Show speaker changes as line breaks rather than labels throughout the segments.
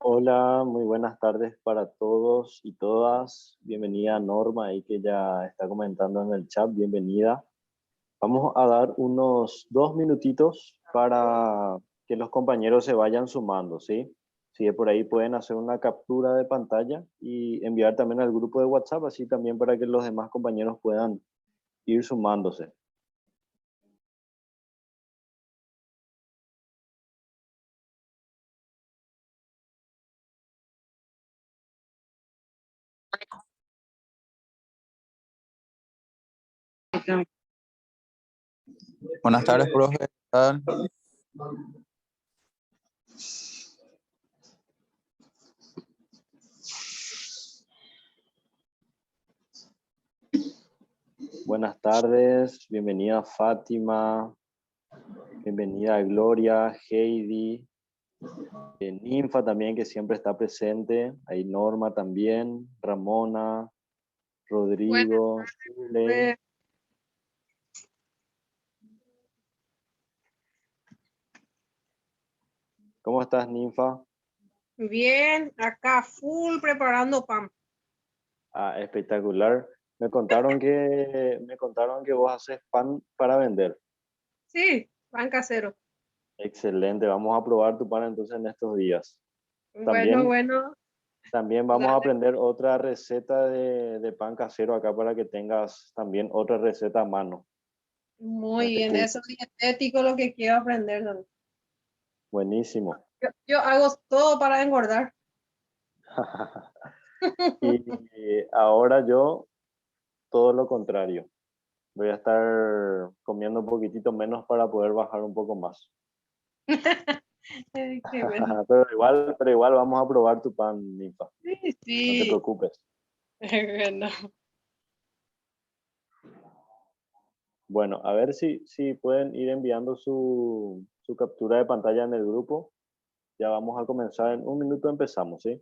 Hola, muy buenas tardes para todos y todas. Bienvenida Norma, ahí que ya está comentando en el chat. Bienvenida. Vamos a dar unos 2 minutitos para que los compañeros se vayan sumando, ¿sí? Si de por ahí pueden hacer una captura de pantalla y enviar también al grupo de WhatsApp, así también para que los demás compañeros puedan ir sumándose.
Buenas tardes, profe. ¿Qué tal?
Buenas tardes, bienvenida Fátima, bienvenida Gloria, Heidi. Ninfa también, que siempre está presente. Hay Norma también, Ramona,
Buenas
Rodrigo, Shirley.
tardes.
¿Cómo estás, Ninfa?
Bien, acá full preparando pan.
Ah, espectacular. Me contaron que vos haces pan para vender.
Sí, pan casero.
Excelente, vamos a probar tu pan entonces en estos días.
Bueno,
También,
bueno,
también vamos a
dale.
aprender otra receta de pan casero acá para que tengas también otra receta a mano en
Muy
este
bien,
curso.
eso es dietético lo que quiero aprender, ¿no?
Buenísimo.
Yo hago todo para engordar.
Y ahora yo, todo lo contrario. Voy a estar comiendo un poquitito menos para poder bajar un poco más.
Ay, qué bueno.
Pero igual vamos a probar tu pan, Nifa.
Sí,
No te
sí.
preocupes.
Bueno.
Bueno, a ver si pueden ir enviando su captura de pantalla en el grupo. Ya vamos a comenzar. En un minuto empezamos, ¿sí?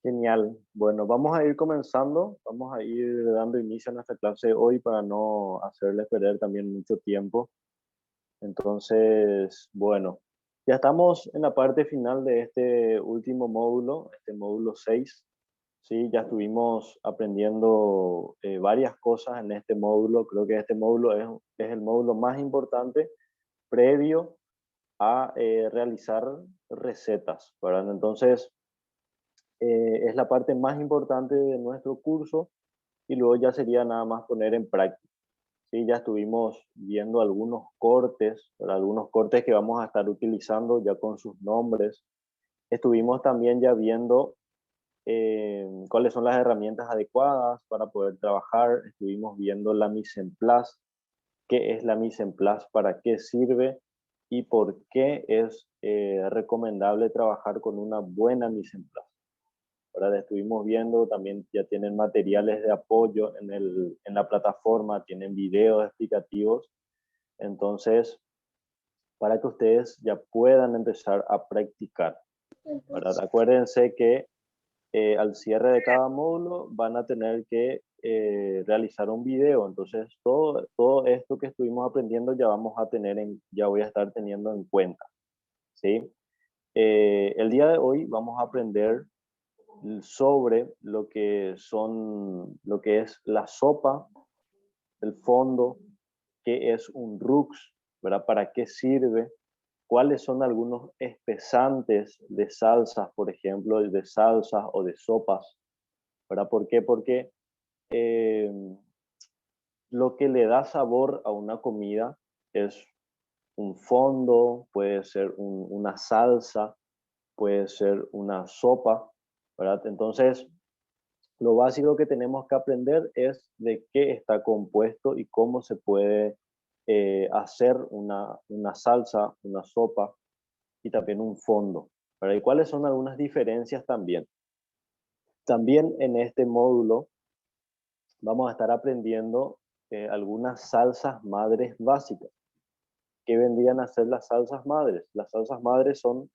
Genial. Bueno, vamos a ir comenzando. Vamos a ir dando inicio a nuestra clase hoy para no hacerles perder también mucho tiempo. Entonces, bueno, ya estamos en la parte final de este último módulo, este módulo 6. Sí, ya estuvimos aprendiendo varias cosas en este módulo. Creo que este módulo es el módulo más importante previo a realizar recetas, ¿verdad? Entonces, es la parte más importante de nuestro curso y luego ya sería nada más poner en práctica. Sí, ya estuvimos viendo algunos cortes, ¿verdad? Algunos cortes que vamos a estar utilizando ya con sus nombres. Estuvimos también ya viendo cuáles son las herramientas adecuadas para poder trabajar. Estuvimos viendo la mise en place, qué es la mise en place, para qué sirve y por qué es recomendable trabajar con una buena mise en place. Ahora estuvimos viendo, también ya tienen materiales de apoyo en la plataforma, tienen videos explicativos. Entonces, para que ustedes ya puedan empezar a practicar, ¿verdad? Acuérdense que al cierre de cada módulo van a tener que realizar un video. Entonces, todo esto que estuvimos aprendiendo ya voy a estar teniendo en cuenta, ¿sí? El día de hoy vamos a aprender sobre lo que es la sopa el fondo, qué es un RUX, ¿verdad? ¿Para qué sirve? ¿Cuáles son algunos espesantes de salsas, por ejemplo, de salsas o de sopas? ¿Verdad? ¿Por qué? Porque eh, lo que le da sabor a una comida es un fondo, puede ser una salsa, puede ser una sopa, ¿verdad? Entonces, lo básico que tenemos que aprender es de qué está compuesto y cómo se puede hacer una salsa, una sopa y también un fondo, ¿verdad? Y cuáles son algunas diferencias también. También en este módulo vamos a estar aprendiendo algunas salsas madres básicas. ¿Qué vendrían a ser las salsas madres? Las salsas madres son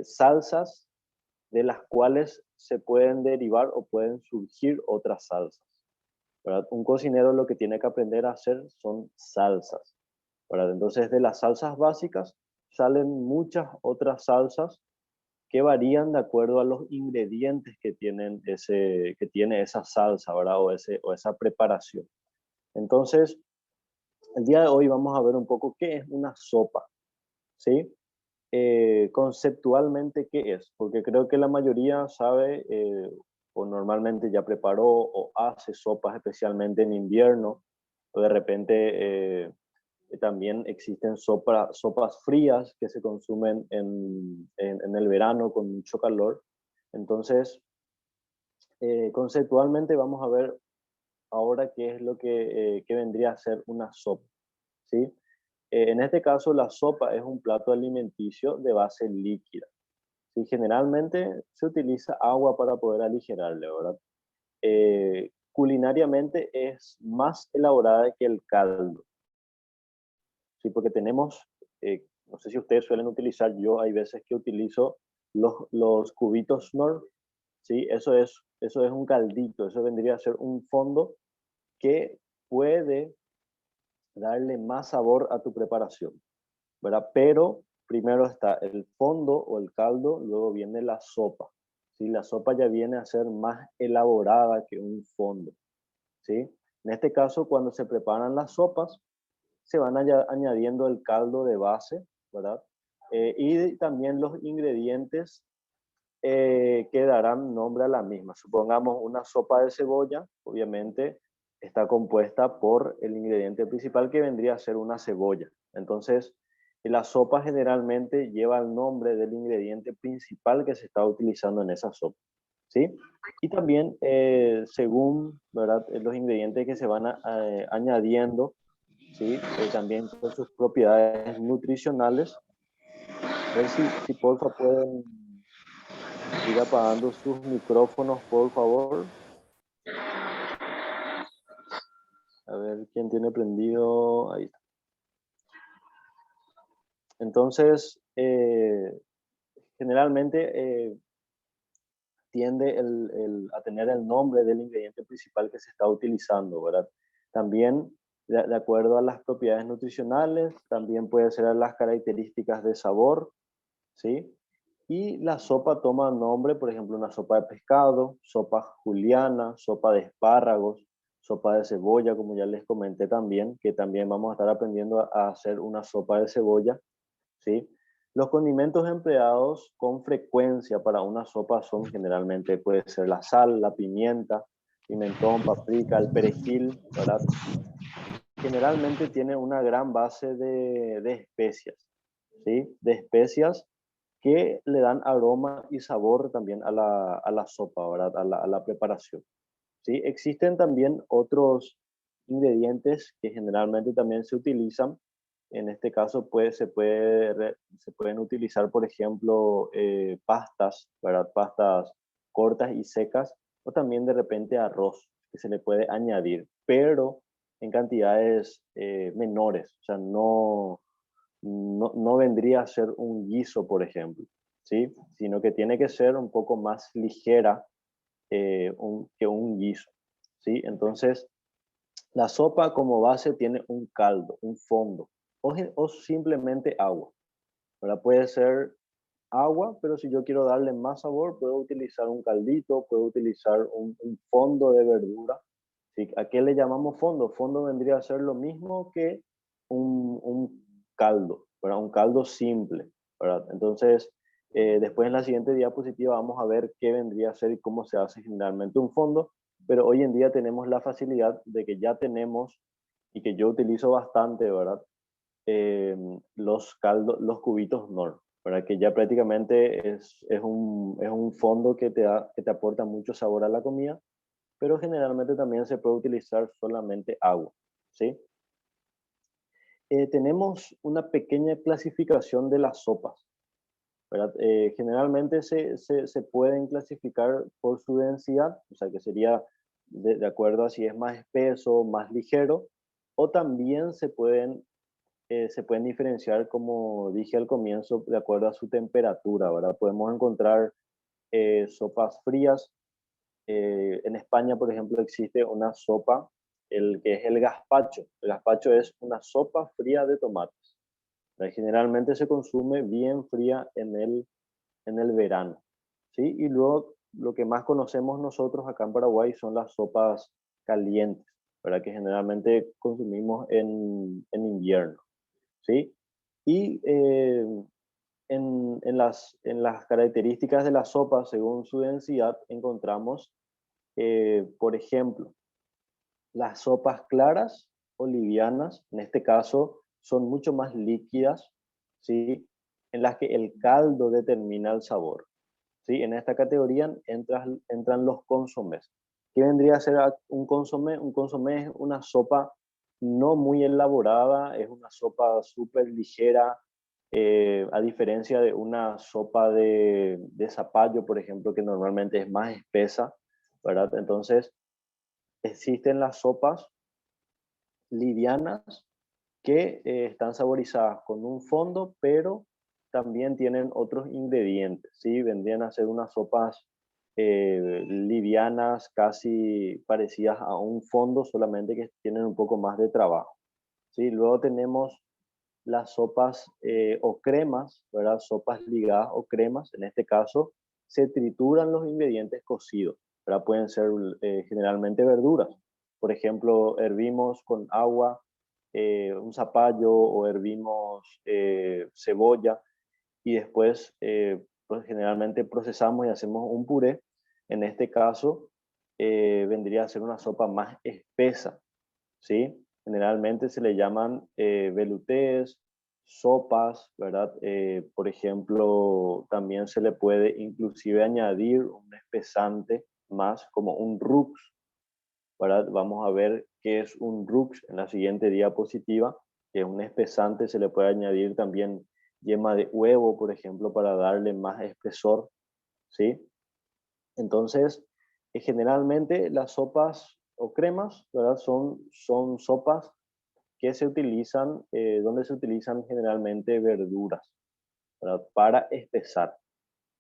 salsas de las cuales se pueden derivar o pueden surgir otras salsas, ¿verdad? Un cocinero lo que tiene que aprender a hacer son salsas, ¿verdad? Entonces de las salsas básicas salen muchas otras salsas que varían de acuerdo a los ingredientes que que tiene esa salsa, ¿verdad? O esa preparación. Entonces, el día de hoy vamos a ver un poco qué es una sopa, ¿sí? Conceptualmente, ¿qué es? Porque creo que la mayoría sabe o normalmente ya preparó o hace sopas, especialmente en invierno, o de repente también existen sopas frías que se consumen en el verano con mucho calor. Entonces, conceptualmente vamos a ver ahora qué es lo que vendría a ser una sopa, ¿sí? En este caso, la sopa es un plato alimenticio de base líquida. ¿Sí? Generalmente se utiliza agua para poder aligerarle, ¿verdad? Culinariamente es más elaborada que el caldo, ¿sí? Porque tenemos, no sé si ustedes suelen utilizar, yo hay veces que utilizo los cubitos Knorr, ¿sí? Eso es un caldito, eso vendría a ser un fondo que puede darle más sabor a tu preparación, ¿verdad? Pero primero está el fondo o el caldo, luego viene la sopa, ¿sí? La sopa ya viene a ser más elaborada que un fondo, ¿sí? En este caso, cuando se preparan las sopas, se van añadiendo el caldo de base, ¿verdad? Y también los ingredientes que darán nombre a la misma. Supongamos una sopa de cebolla, obviamente está compuesta por el ingrediente principal que vendría a ser una cebolla. Entonces, la sopa generalmente lleva el nombre del ingrediente principal que se está utilizando en esa sopa, ¿sí? Y también, según, ¿verdad? Los ingredientes que se van añadiendo, ¿sí? También con sus propiedades nutricionales. A ver si porfa pueden ir apagando sus micrófonos, por favor. A ver quién tiene prendido. Ahí está. Entonces, generalmente tiende a tener el nombre del ingrediente principal que se está utilizando, ¿verdad? También, de acuerdo a las propiedades nutricionales, también puede ser a las características de sabor, ¿sí? Y la sopa toma nombre, por ejemplo, una sopa de pescado, sopa juliana, sopa de espárragos, sopa de cebolla, como ya les comenté también, que también vamos a estar aprendiendo a hacer una sopa de cebolla, ¿sí? Los condimentos empleados con frecuencia para una sopa son generalmente, puede ser la sal, la pimienta, pimentón, paprika, el perejil, ¿verdad? Generalmente tiene una gran base de especias, ¿sí? De especias que le dan aroma y sabor también a la sopa, ¿verdad? A la preparación, ¿sí? Existen también otros ingredientes que generalmente también se utilizan. En este caso, pues, se pueden utilizar, por ejemplo, pastas, ¿verdad? Pastas cortas y secas, o también de repente arroz, que se le puede añadir, pero en cantidades menores, o sea, no vendría a ser un guiso, por ejemplo, ¿sí? Sino que tiene que ser un poco más ligera que un guiso, ¿sí? Entonces, la sopa como base tiene un caldo, un fondo, o simplemente agua, ¿verdad? Puede ser agua, pero si yo quiero darle más sabor, puedo utilizar un caldito, puedo utilizar un fondo de verdura, ¿Sí? ¿A qué le llamamos fondo? Fondo vendría a ser lo mismo que un caldo, ¿verdad? Un caldo simple, ¿verdad? Entonces, después en la siguiente diapositiva vamos a ver qué vendría a ser y cómo se hace generalmente un fondo, pero hoy en día tenemos la facilidad de que ya tenemos, y que yo utilizo bastante, ¿verdad? Los caldos, los cubitos Knorr, ¿verdad? Que ya prácticamente es un fondo que te aporta mucho sabor a la comida, pero generalmente también se puede utilizar solamente agua, ¿sí? Tenemos una pequeña clasificación de las sopas, ¿verdad? Generalmente se pueden clasificar por su densidad, o sea que sería de acuerdo a si es más espeso, más ligero, o también se pueden diferenciar, como dije al comienzo, de acuerdo a su temperatura, ¿verdad? Podemos encontrar sopas frías. En España, por ejemplo, existe una sopa, el que es el gazpacho. El gazpacho es una sopa fría de tomates. Generalmente se consume bien fría en el verano, ¿sí? Y luego lo que más conocemos nosotros acá en Paraguay son las sopas calientes, ¿verdad? Que generalmente consumimos en invierno, ¿sí? Y en las características de la sopa, según su densidad, encontramos, por ejemplo, las sopas claras o livianas, en este caso, son mucho más líquidas, ¿sí? En las que el caldo determina el sabor, ¿sí? En esta categoría entran los consomés. ¿Qué vendría a ser un consomé? Un consomé es una sopa no muy elaborada, es una sopa súper ligera, a diferencia de una sopa de zapallo, por ejemplo, que normalmente es más espesa, ¿verdad? Entonces, existen las sopas livianas que están saborizadas con un fondo, pero también tienen otros ingredientes, ¿sí? Vendrían a ser unas sopas livianas, casi parecidas a un fondo, solamente que tienen un poco más de trabajo, ¿sí? Luego tenemos las sopas o cremas, ¿verdad? Sopas ligadas o cremas, en este caso se trituran los ingredientes cocidos, ¿verdad? Pueden ser generalmente verduras. Por ejemplo, hervimos con agua un zapallo o hervimos cebolla y después pues generalmente procesamos y hacemos un puré. En este caso vendría a ser una sopa más espesa, ¿sí? Generalmente se le llaman veloutés, sopas, ¿verdad? Por ejemplo, también se le puede inclusive añadir un espesante más como un roux, ¿verdad? Vamos a ver qué es un roux en la siguiente diapositiva, que es un espesante. Se le puede añadir también yema de huevo, por ejemplo, para darle más espesor, ¿sí? Entonces, generalmente las sopas o cremas, ¿verdad? Son sopas que se utilizan, donde se utilizan generalmente verduras, ¿verdad? Para espesar,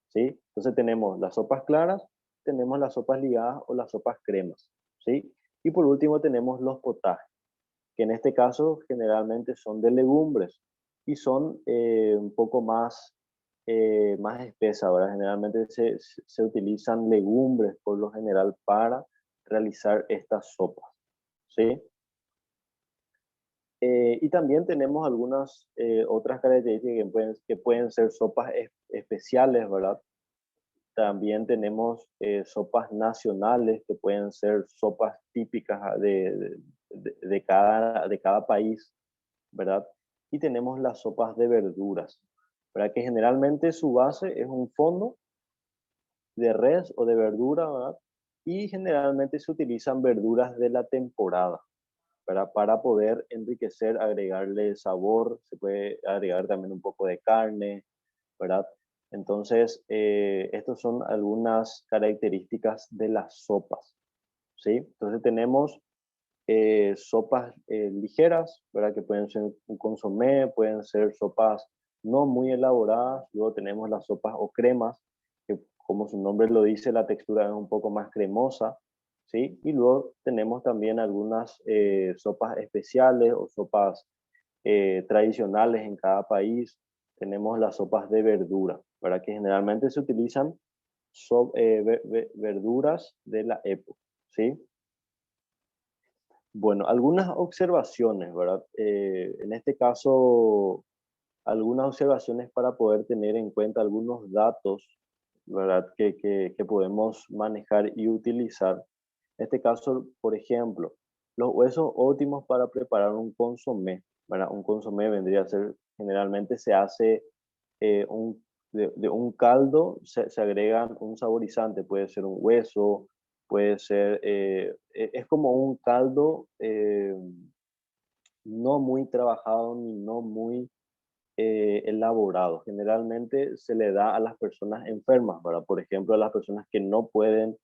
¿sí? Entonces tenemos las sopas claras, tenemos las sopas ligadas o las sopas cremas, ¿sí? Y por último tenemos los potajes, que en este caso generalmente son de legumbres y son un poco más espesas, ¿verdad? Generalmente se utilizan legumbres por lo general para realizar estas sopas, ¿sí? Y también tenemos algunas otras características que pueden ser sopas especiales, ¿verdad? También tenemos sopas nacionales que pueden ser sopas típicas de cada país, ¿verdad? Y tenemos las sopas de verduras, ¿verdad? Que generalmente su base es un fondo de res o de verdura, ¿verdad? Y generalmente se utilizan verduras de la temporada, ¿verdad? Para poder enriquecer, agregarle sabor, se puede agregar también un poco de carne, ¿verdad? Entonces, estas son algunas características de las sopas, ¿sí? Entonces tenemos sopas ligeras, ¿verdad? Que pueden ser un consomé, pueden ser sopas no muy elaboradas. Luego tenemos las sopas o cremas, que como su nombre lo dice, la textura es un poco más cremosa, ¿sí? Y luego tenemos también algunas sopas especiales o sopas tradicionales en cada país. Tenemos las sopas de verdura, ¿verdad? Que generalmente se utilizan verduras de la época, ¿sí? Bueno, algunas observaciones, ¿verdad? En este caso, algunas observaciones para poder tener en cuenta algunos datos, ¿verdad? Que podemos manejar y utilizar. En este caso, por ejemplo, los huesos óptimos para preparar un consomé, ¿verdad? Un consomé vendría a ser, generalmente se hace de un caldo, se agregan un saborizante, puede ser un hueso, puede ser, es como un caldo no muy trabajado ni no muy elaborado. Generalmente se le da a las personas enfermas, ¿verdad? Por ejemplo, a las personas que no pueden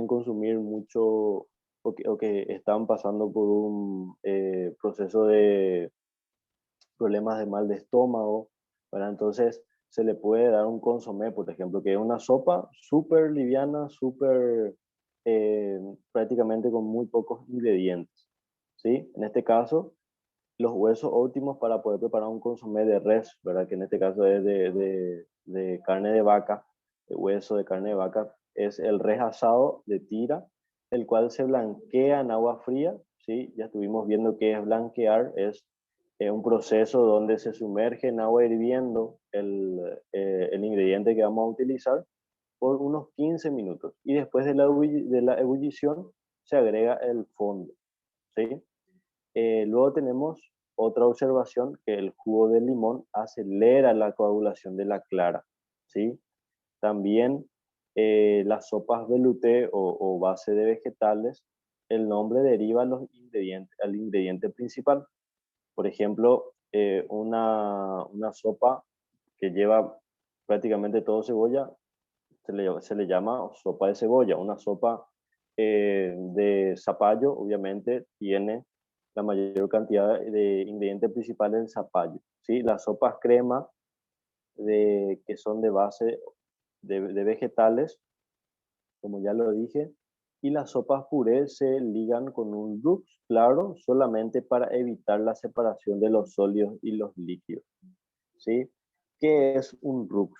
consumir mucho o que están pasando por un proceso de problemas de mal de estómago, ¿verdad? Entonces se le puede dar un consomé, por ejemplo, que es una sopa súper liviana, súper prácticamente con muy pocos ingredientes, ¿sí? En este caso, los huesos óptimos para poder preparar un consomé de res, ¿verdad? Que en este caso es de carne de vaca, de hueso de carne de vaca, es el res asado de tira, el cual se blanquea en agua fría, ¿sí? Ya estuvimos viendo qué es blanquear, es un proceso donde se sumerge en agua hirviendo el ingrediente que vamos a utilizar por unos 15 minutos. Y después de la ebullición se agrega el fondo, ¿sí? Luego tenemos otra observación, que el jugo de limón acelera la coagulación de la clara, ¿sí? También las sopas velouté o base de vegetales, el nombre deriva a los ingredientes, al ingrediente principal. Por ejemplo, una sopa que lleva prácticamente todo cebolla, se le llama sopa de cebolla. Una sopa de zapallo, obviamente, tiene la mayor cantidad de ingredientes principales del zapallo, ¿sí? Las sopas crema, que son de base de vegetales, como ya lo dije, y las sopas puré se ligan con un roux claro solamente para evitar la separación de los sólidos y los líquidos, ¿sí? ¿Qué es un roux?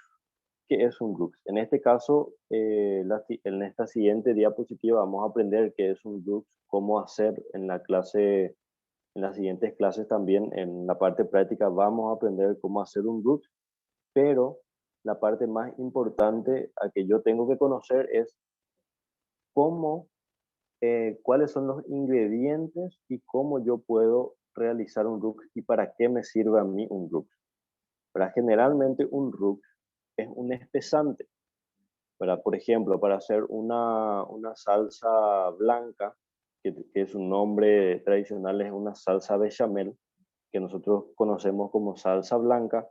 ¿Qué es un RUX? En este caso, en esta siguiente diapositiva vamos a aprender qué es un RUX, cómo hacer en la clase, en las siguientes clases también, en la parte práctica vamos a aprender cómo hacer un RUX, pero la parte más importante a que yo tengo que conocer es cómo, cuáles son los ingredientes y cómo yo puedo realizar un RUX y para qué me sirve a mí un RUX. Para generalmente un RUX es un espesante. ¿Verdad? Por ejemplo, para hacer una salsa blanca, que es un nombre tradicional, es una salsa bechamel, que nosotros conocemos como salsa blanca,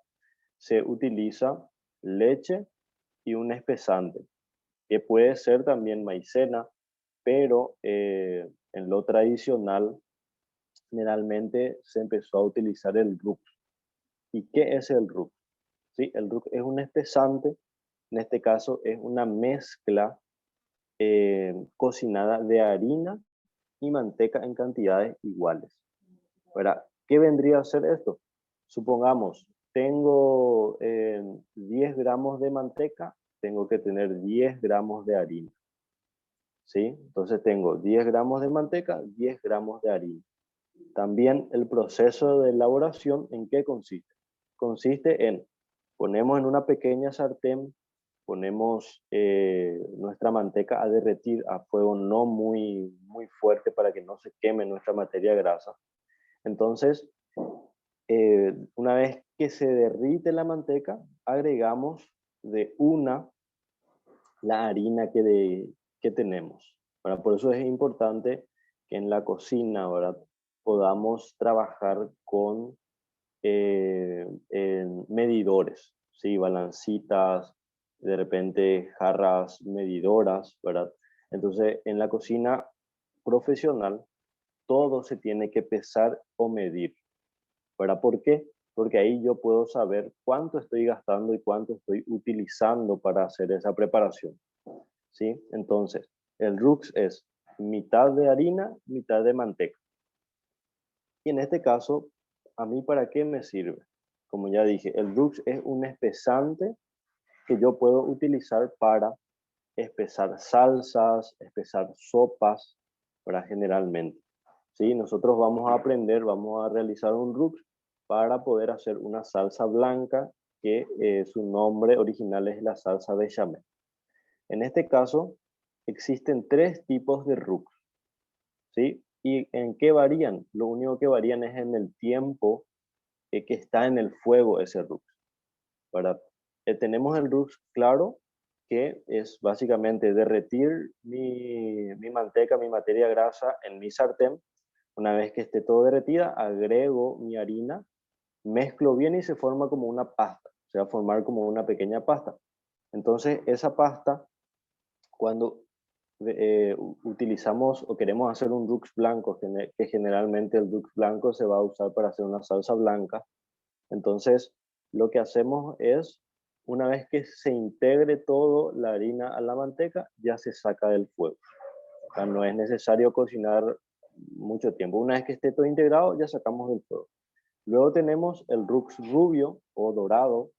se utiliza leche y un espesante, que puede ser también maicena, pero en lo tradicional generalmente se empezó a utilizar el RUX. ¿Y qué es el RUX? ¿Sí? El RUX es un espesante, en este caso es una mezcla cocinada de harina y manteca en cantidades iguales. ¿Verdad? ¿Qué vendría a ser esto? Supongamos, tengo 10 gramos de manteca, tengo que tener 10 gramos de harina. ¿Sí? Entonces tengo 10 gramos de manteca, 10 gramos de harina. También el proceso de elaboración, ¿en qué consiste? Consiste en, ponemos en una pequeña sartén, ponemos nuestra manteca a derretir a fuego no muy fuerte para que no se queme nuestra materia grasa. Entonces, una vez que se derrite la manteca, agregamos de una la harina que tenemos. ¿Verdad? Por eso es importante que en la cocina, ¿verdad?, podamos trabajar con medidores, ¿sí? Balancitas, de repente jarras medidoras, ¿verdad? Entonces, en la cocina profesional, todo se tiene que pesar o medir, ¿verdad? ¿Por qué? Porque ahí yo puedo saber cuánto estoy gastando y cuánto estoy utilizando para hacer esa preparación, ¿sí? Entonces, el RUX es mitad de harina, mitad de manteca. Y en este caso, ¿a mí para qué me sirve? Como ya dije, el RUX es un espesante que yo puedo utilizar para espesar salsas, espesar sopas, ¿verdad? Generalmente. ¿Sí? Nosotros vamos a aprender, vamos a realizar un RUX para poder hacer una salsa blanca que su nombre original es la salsa bechamel. En este caso, existen tres tipos de RUX, ¿sí? ¿Y en qué varían? Lo único que varían es en el tiempo que está en el fuego ese RUX, ¿verdad? Tenemos el RUX claro, que es básicamente derretir mi manteca, mi materia grasa en mi sartén. Una vez que esté todo derretida, agrego mi harina, mezclo bien y se forma como una pasta. Se va a formar como una pequeña pasta. Entonces, esa pasta, cuando utilizamos o queremos hacer un RUX blanco, que generalmente el RUX blanco se va a usar para hacer una salsa blanca, entonces lo que hacemos es, una vez que se integre todo la harina a la manteca, ya se saca del fuego. O sea, no es necesario cocinar mucho tiempo. Una vez que esté todo integrado, ya sacamos del fuego. Luego tenemos el RUX rubio o dorado,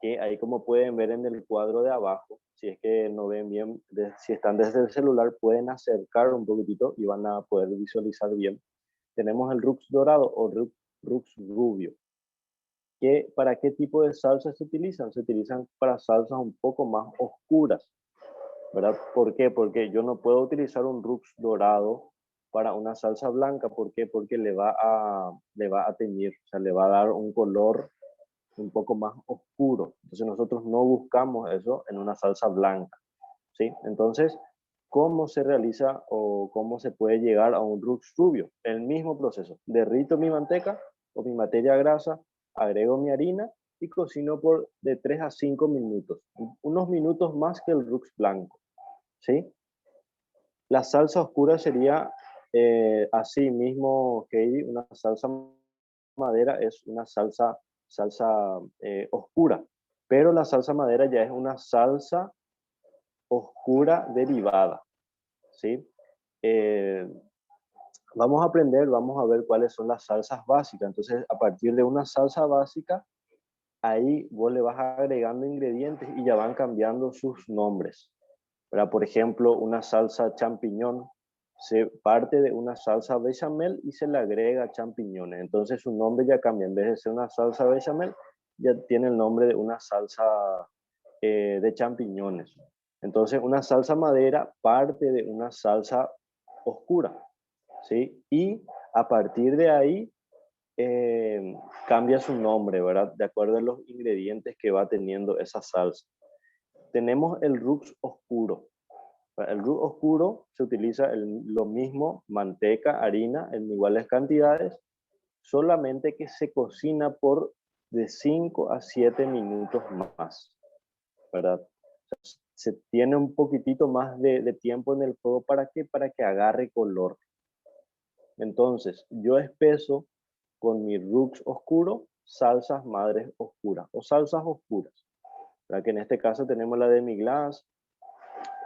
que ahí como pueden ver en el cuadro de abajo, si es que no ven bien, si están desde el celular, pueden acercar un poquitito y van a poder visualizar bien. Tenemos el RUX dorado o RUX rubio. ¿Para qué tipo de salsas se utilizan? Se utilizan para salsas un poco más oscuras, ¿verdad? ¿Por qué? Porque yo no puedo utilizar un RUX dorado para una salsa blanca. ¿Por qué? Porque le va a teñir, o sea, le va a dar un color un poco más oscuro. Entonces nosotros no buscamos eso en una salsa blanca, ¿sí? Entonces, ¿cómo se realiza o cómo se puede llegar a un RUX rubio? El mismo proceso. Derrito mi manteca o mi materia grasa, agrego mi harina y cocino por de 3 a 5 minutos. Unos minutos más que el RUX blanco, ¿sí? La salsa oscura sería así mismo, Katie, una salsa madera es una salsa oscura, pero la salsa madera ya es una salsa oscura derivada, ¿sí? Eh, vamos a aprender, vamos a ver cuáles son las salsas básicas. Entonces, a partir de una salsa básica, ahí vos le vas agregando ingredientes y ya van cambiando sus nombres. ¿Verdad? Por ejemplo, una salsa champiñón se parte de una salsa bechamel y se le agrega champiñones. Entonces su nombre ya cambia. En vez de ser una salsa bechamel, ya tiene el nombre de una salsa de champiñones. Entonces una salsa madera parte de una salsa oscura, ¿sí? Y a partir de ahí cambia su nombre, ¿verdad? De acuerdo a los ingredientes que va teniendo esa salsa. Tenemos el RUX oscuro. Para el RUX oscuro se utiliza lo mismo, manteca, harina, en iguales cantidades, solamente que se cocina por de 5 a 7 minutos más, ¿verdad? O sea, se tiene un poquitito más de tiempo en el fuego. ¿Para qué? Para que agarre color. Entonces, yo espeso con mi RUX oscuro salsas madres oscuras o salsas oscuras. ¿Verdad? Que en este caso tenemos la demi-glace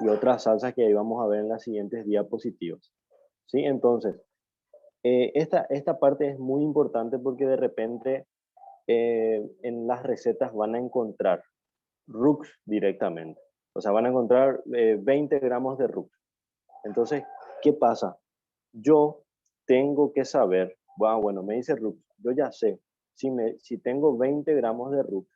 y otras salsas que ahí vamos a ver en las siguientes diapositivas. ¿Sí? Entonces, esta parte es muy importante porque de repente en las recetas van a encontrar RUX directamente. O sea, van a encontrar 20 gramos de RUX. Entonces, ¿qué pasa? Yo tengo que saber, bueno, me dice RUX, yo ya sé, si tengo 20 gramos de RUX,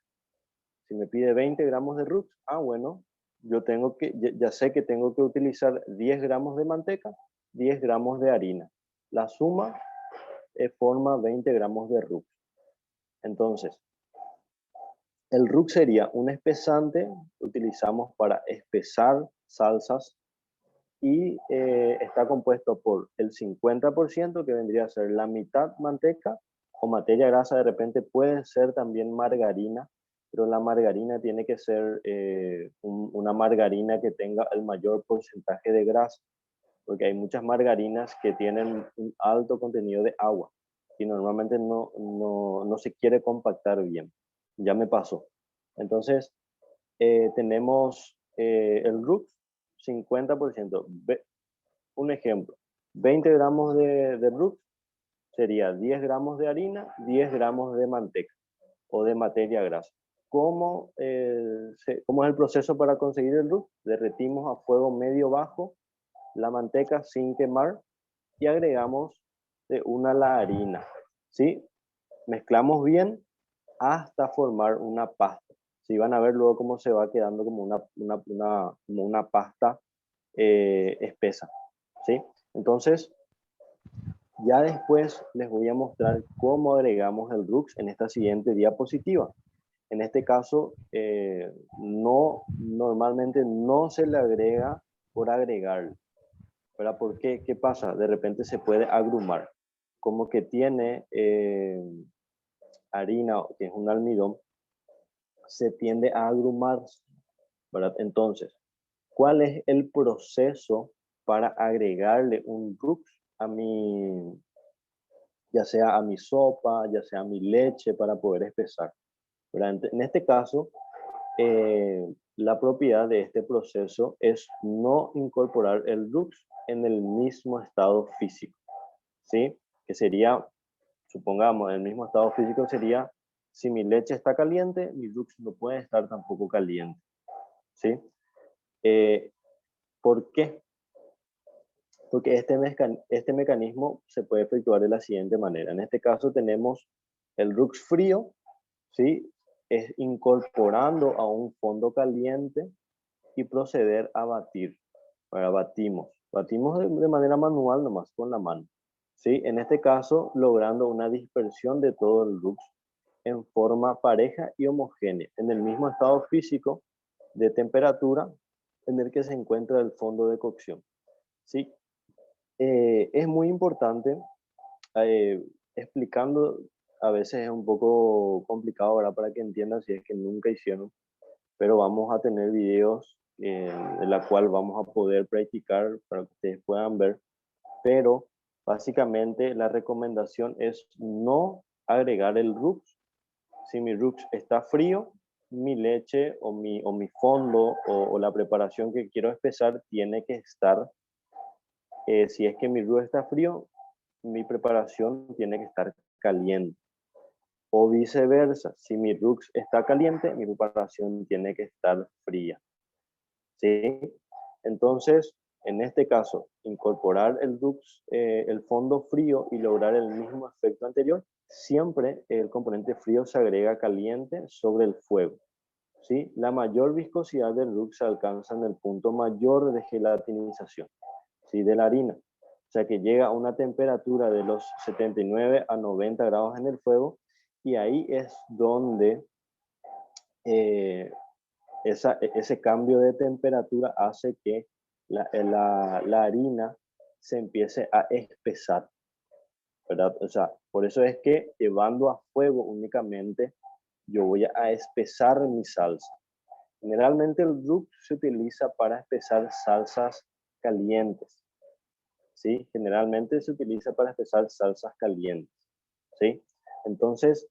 si me pide 20 gramos de RUX, bueno, yo tengo que, ya sé que tengo que utilizar 10 gramos de manteca, 10 gramos de harina. La suma forma 20 gramos de RUX. Entonces, el RUX sería un espesante que utilizamos para espesar salsas y está compuesto por el 50% que vendría a ser la mitad manteca o materia grasa. De repente puede ser también margarina, pero la margarina tiene que ser una margarina que tenga el mayor porcentaje de grasa, porque hay muchas margarinas que tienen un alto contenido de agua y normalmente no se quiere compactar bien. Ya me pasó. Entonces, tenemos el RUX 50%. Un ejemplo, 20 gramos de RUX sería 10 gramos de harina, 10 gramos de manteca o de materia grasa. ¿Cómo es el proceso para conseguir el RUX? Derretimos a fuego medio bajo la manteca sin quemar y agregamos de una la harina, ¿sí? Mezclamos bien hasta formar una pasta. Si van a ver luego cómo se va quedando como como una pasta espesa, ¿sí? Entonces, ya después les voy a mostrar cómo agregamos el Rux en esta siguiente diapositiva. En este caso, normalmente no se le agrega por agregar. ¿Verdad? ¿Por qué? ¿Qué pasa? De repente se puede agrumar. Como que tiene harina, que es un almidón, se tiende a agrumar, ¿verdad? Entonces, ¿cuál es el proceso para agregarle un Rux a mi, ya sea a mi sopa, ya sea a mi leche para poder espesar? ¿Verdad? En este caso, la propiedad de este proceso es no incorporar el Rux en el mismo estado físico, ¿sí? Que sería, supongamos, el mismo estado físico sería, si mi leche está caliente, mi Rux no puede estar tampoco caliente, ¿sí? Eh, ¿Por qué? Porque este mecanismo se puede efectuar de la siguiente manera. En este caso tenemos el Rux frío, ¿sí? Es incorporando a un fondo caliente y proceder a batir. Para batimos de manera manual nomás, con la mano. ¿Sí? En este caso, logrando una dispersión de todo el Rux en forma pareja y homogénea, en el mismo estado físico de temperatura en el que se encuentra el fondo de cocción. ¿Sí? Es muy importante, explicando, a veces es un poco complicado, ¿verdad? Para que entiendan si es que nunca hicieron, pero vamos a tener videos en la cual vamos a poder practicar para que ustedes puedan ver, pero básicamente la recomendación es no agregar el Rux. Si mi Rux está frío, mi leche o mi fondo o la preparación que quiero espesar tiene que estar, si es que mi Rux está frío, mi preparación tiene que estar caliente. O viceversa, si mi Rux está caliente, mi preparación tiene que estar fría. ¿Sí? Entonces, en este caso, incorporar el Rux, el fondo frío y lograr el mismo efecto anterior, siempre el componente frío se agrega caliente sobre el fuego. ¿Sí? La mayor viscosidad del Rux se alcanza en el punto mayor de gelatinización, ¿sí? De la harina. O sea que llega a una temperatura de los 79 a 90 grados en el fuego y ahí es donde eh, ese cambio de temperatura hace que la harina se empiece a espesar, ¿verdad? O sea, por eso es que llevando a fuego únicamente, yo voy a espesar mi salsa. Generalmente el Rux se utiliza para espesar salsas calientes, ¿sí? Generalmente se utiliza para espesar salsas calientes, ¿sí? Entonces,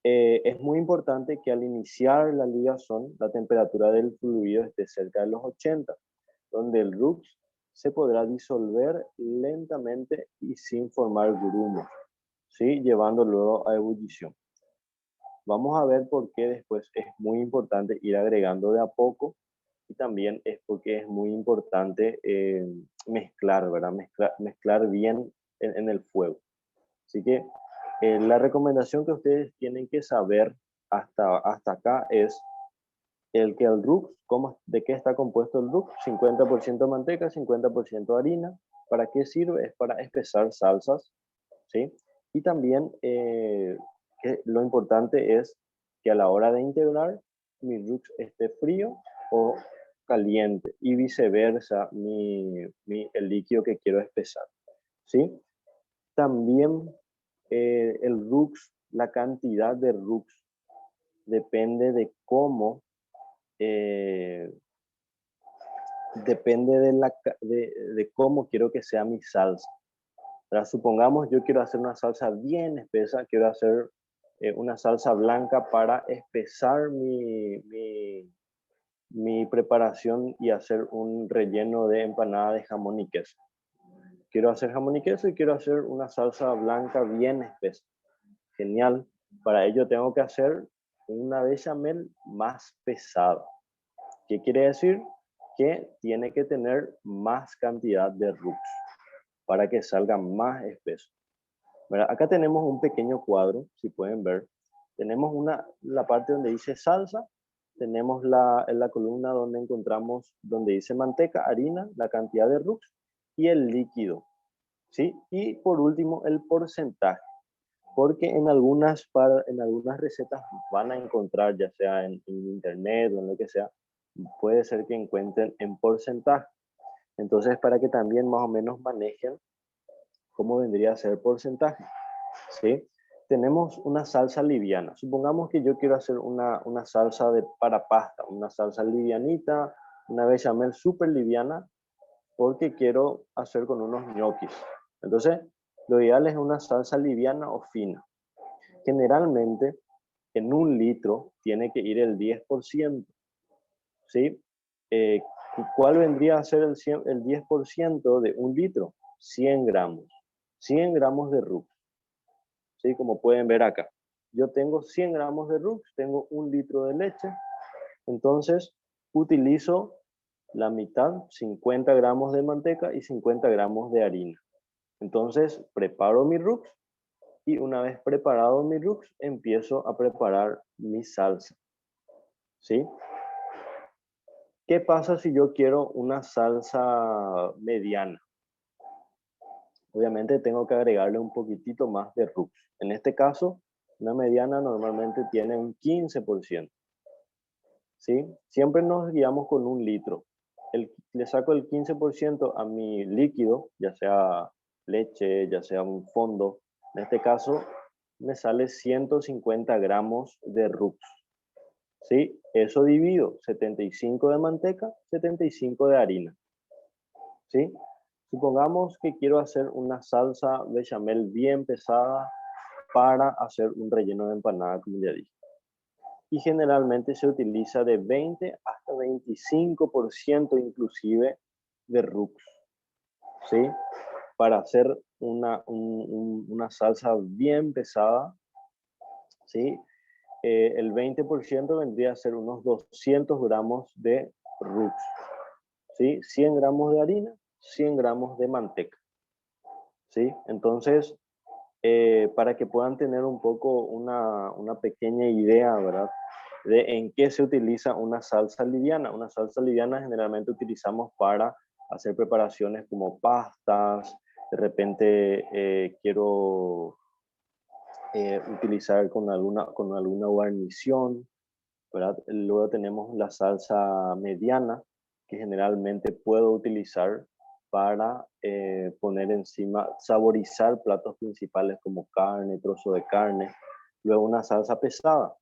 es muy importante que al iniciar la ligazón, la temperatura del fluido esté cerca de los 80, donde el Rux se podrá disolver lentamente y sin formar grumos, ¿sí? Llevando luego a ebullición. Vamos a ver por qué después es muy importante ir agregando de a poco y también es porque es muy importante mezclar, ¿verdad? Mezclar bien en el fuego. Así que la recomendación que ustedes tienen que saber hasta acá es el Rux, de qué está compuesto el Rux, 50% manteca, 50% harina. ¿Para qué sirve? Es para espesar salsas, ¿sí? Y también que lo importante es que a la hora de integrar, mi Rux esté frío o caliente y viceversa el líquido que quiero espesar, ¿sí? También el Rux, la cantidad de Rux depende de cómo, eh, depende de cómo quiero que sea mi salsa. Ahora, supongamos yo quiero hacer una salsa bien espesa, quiero hacer una salsa blanca para espesar mi preparación y hacer un relleno de empanada de jamón y queso. Quiero hacer jamón y queso y quiero hacer una salsa blanca bien espesa. Genial. Para ello tengo que hacer una bechamel más pesada. ¿Qué quiere decir? que tiene que tener más cantidad de RUX para que salga más espeso. ¿Verdad? Acá tenemos un pequeño cuadro, si pueden ver. Tenemos la parte donde dice salsa, tenemos en la columna donde encontramos, donde dice manteca, harina, la cantidad de RUX y el líquido, ¿sí? Y por último, el porcentaje, porque en algunas recetas van a encontrar, ya sea en internet o en lo que sea, puede ser que encuentren en porcentaje. Entonces, para que también más o menos manejen cómo vendría a ser el porcentaje, ¿sí? Tenemos una salsa liviana. Supongamos que yo quiero hacer una salsa para pasta, una salsa livianita, una bechamel súper liviana, porque quiero hacer con unos ñoquis. Entonces, lo ideal es una salsa liviana o fina. Generalmente, en un litro tiene que ir el 10%, ¿sí? ¿Cuál vendría a ser el 10% de un litro? 100 gramos. 100 gramos de RUX, ¿sí? Como pueden ver acá. Yo tengo 100 gramos de RUX, tengo un litro de leche, entonces utilizo la mitad, 50 gramos de manteca y 50 gramos de harina. Entonces preparo mi RUX y una vez preparado mi RUX, empiezo a preparar mi salsa, ¿sí? ¿Qué pasa si yo quiero una salsa mediana? Obviamente tengo que agregarle un poquitito más de RUX. En este caso, una mediana normalmente tiene un 15%, ¿sí? Siempre nos guiamos con un litro. Le saco el 15% a mi líquido, ya sea leche, ya sea un fondo. En este caso, me sale 150 gramos de RUX, ¿sí? Eso divido 75 de manteca, 75 de harina, ¿sí? Supongamos que quiero hacer una salsa bechamel bien pesada para hacer un relleno de empanada, como ya dije. Y generalmente se utiliza de 20 hasta 25% inclusive de RUX, ¿sí? Para hacer una salsa bien pesada, ¿sí? El 20% vendría a ser unos 200 gramos de RUX, ¿sí? 100 gramos de harina, 100 gramos de manteca, ¿sí? Entonces, para que puedan tener un poco una pequeña idea, ¿verdad? De en qué se utiliza una salsa liviana. Una salsa liviana generalmente utilizamos para hacer preparaciones como pastas, de repente quiero utilizar con alguna guarnición, ¿verdad? Luego tenemos la salsa mediana, que generalmente puedo utilizar para poner encima, saborizar platos principales como carne, trozo de carne. Luego una salsa pesada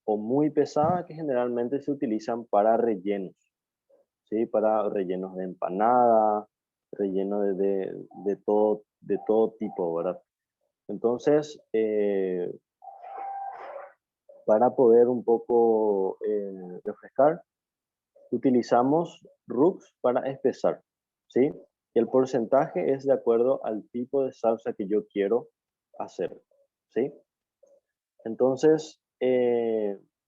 o muy pesada que generalmente se utilizan para rellenos, ¿sí? Para rellenos de empanada, rellenos de todo tipo, ¿verdad? Entonces, para poder un poco refrescar, utilizamos RUX para espesar, ¿sí? Y el porcentaje es de acuerdo al tipo de salsa que yo quiero hacer, ¿sí? Entonces,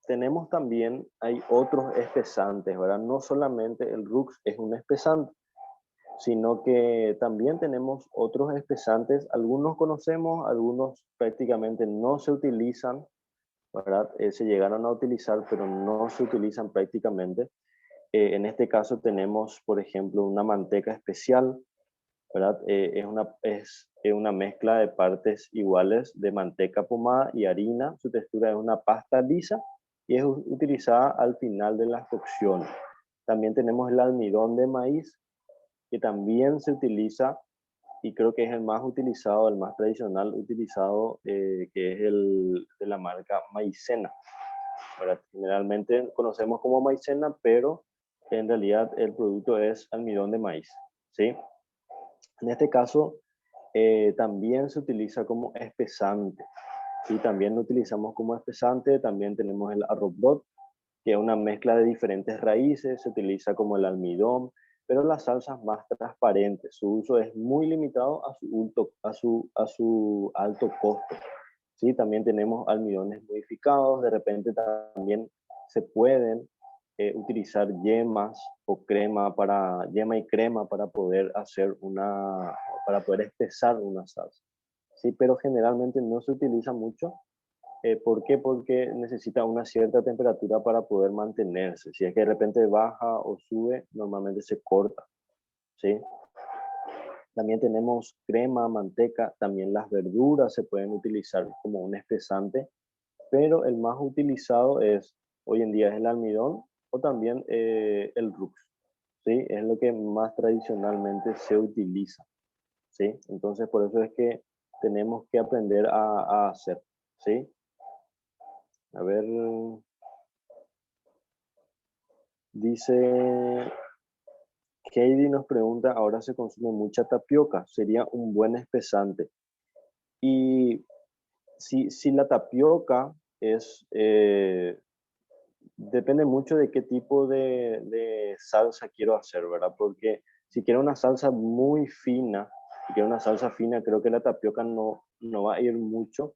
tenemos también, hay otros espesantes, ¿verdad? No solamente el RUX es un espesante, sino que también tenemos otros espesantes. Algunos conocemos, algunos prácticamente no se utilizan, ¿verdad? Se llegaron a utilizar, pero no se utilizan prácticamente. En este caso tenemos, por ejemplo, una manteca especial, ¿verdad? Es una mezcla de partes iguales de manteca pomada y harina. Su textura es una pasta lisa y es utilizada al final de las cocciones. También tenemos el almidón de maíz, que también se utiliza y creo que es el más utilizado, el más tradicional utilizado, que es el de la marca Maicena, ¿verdad? Generalmente conocemos como maicena, pero en realidad el producto es almidón de maíz, ¿sí? En este caso, también se utiliza como espesante. Y también lo utilizamos como espesante. También tenemos el arrobot, que es una mezcla de diferentes raíces. Se utiliza como el almidón, pero las salsas más transparentes. Su uso es muy limitado a su alto costo. ¿Sí? También tenemos almidones modificados. De repente también se pueden utilizar yemas o yema y crema para poder para poder espesar una salsa. Sí, pero generalmente no se utiliza mucho. ¿Por qué? Porque necesita una cierta temperatura para poder mantenerse. Si es que de repente baja o sube, normalmente se corta, ¿sí? También tenemos crema, manteca, también las verduras se pueden utilizar como un espesante, pero el más utilizado hoy en día es el almidón o también el Rux, ¿sí? Es lo que más tradicionalmente se utiliza, ¿sí? Entonces por eso es que tenemos que aprender a hacer, ¿sí? A ver, dice Heidi nos pregunta, ahora se consume mucha tapioca, sería un buen espesante. Y si la tapioca depende mucho de qué tipo de salsa quiero hacer, ¿verdad? Porque si quiero una salsa muy fina, si quiero una salsa fina, creo que la tapioca no va a ir mucho,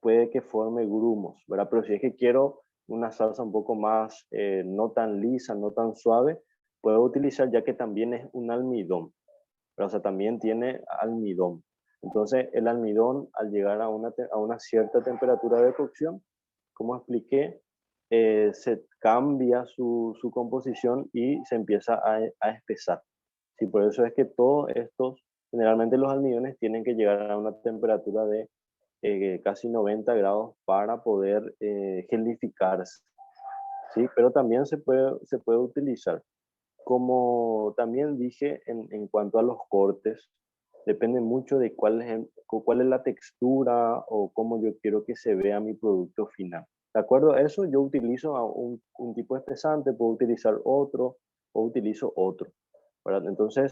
puede que forme grumos, ¿verdad? Pero si es que quiero una salsa un poco más, no tan lisa, no tan suave, puedo utilizar ya que también es un almidón, pero o sea, también tiene almidón. Entonces, el almidón, al llegar a una cierta temperatura de cocción, como expliqué, se cambia su composición y se empieza a espesar. Sí, por eso es que todos estos, generalmente los almidones tienen que llegar a una temperatura de casi 90 grados para poder gelificarse, ¿sí? Pero también se puede utilizar. Como también dije en cuanto a los cortes, depende mucho de cuál es la textura o cómo yo quiero que se vea mi producto final. De acuerdo a eso, yo utilizo un tipo de espesante, puedo utilizar otro o utilizo otro, ¿verdad? Entonces,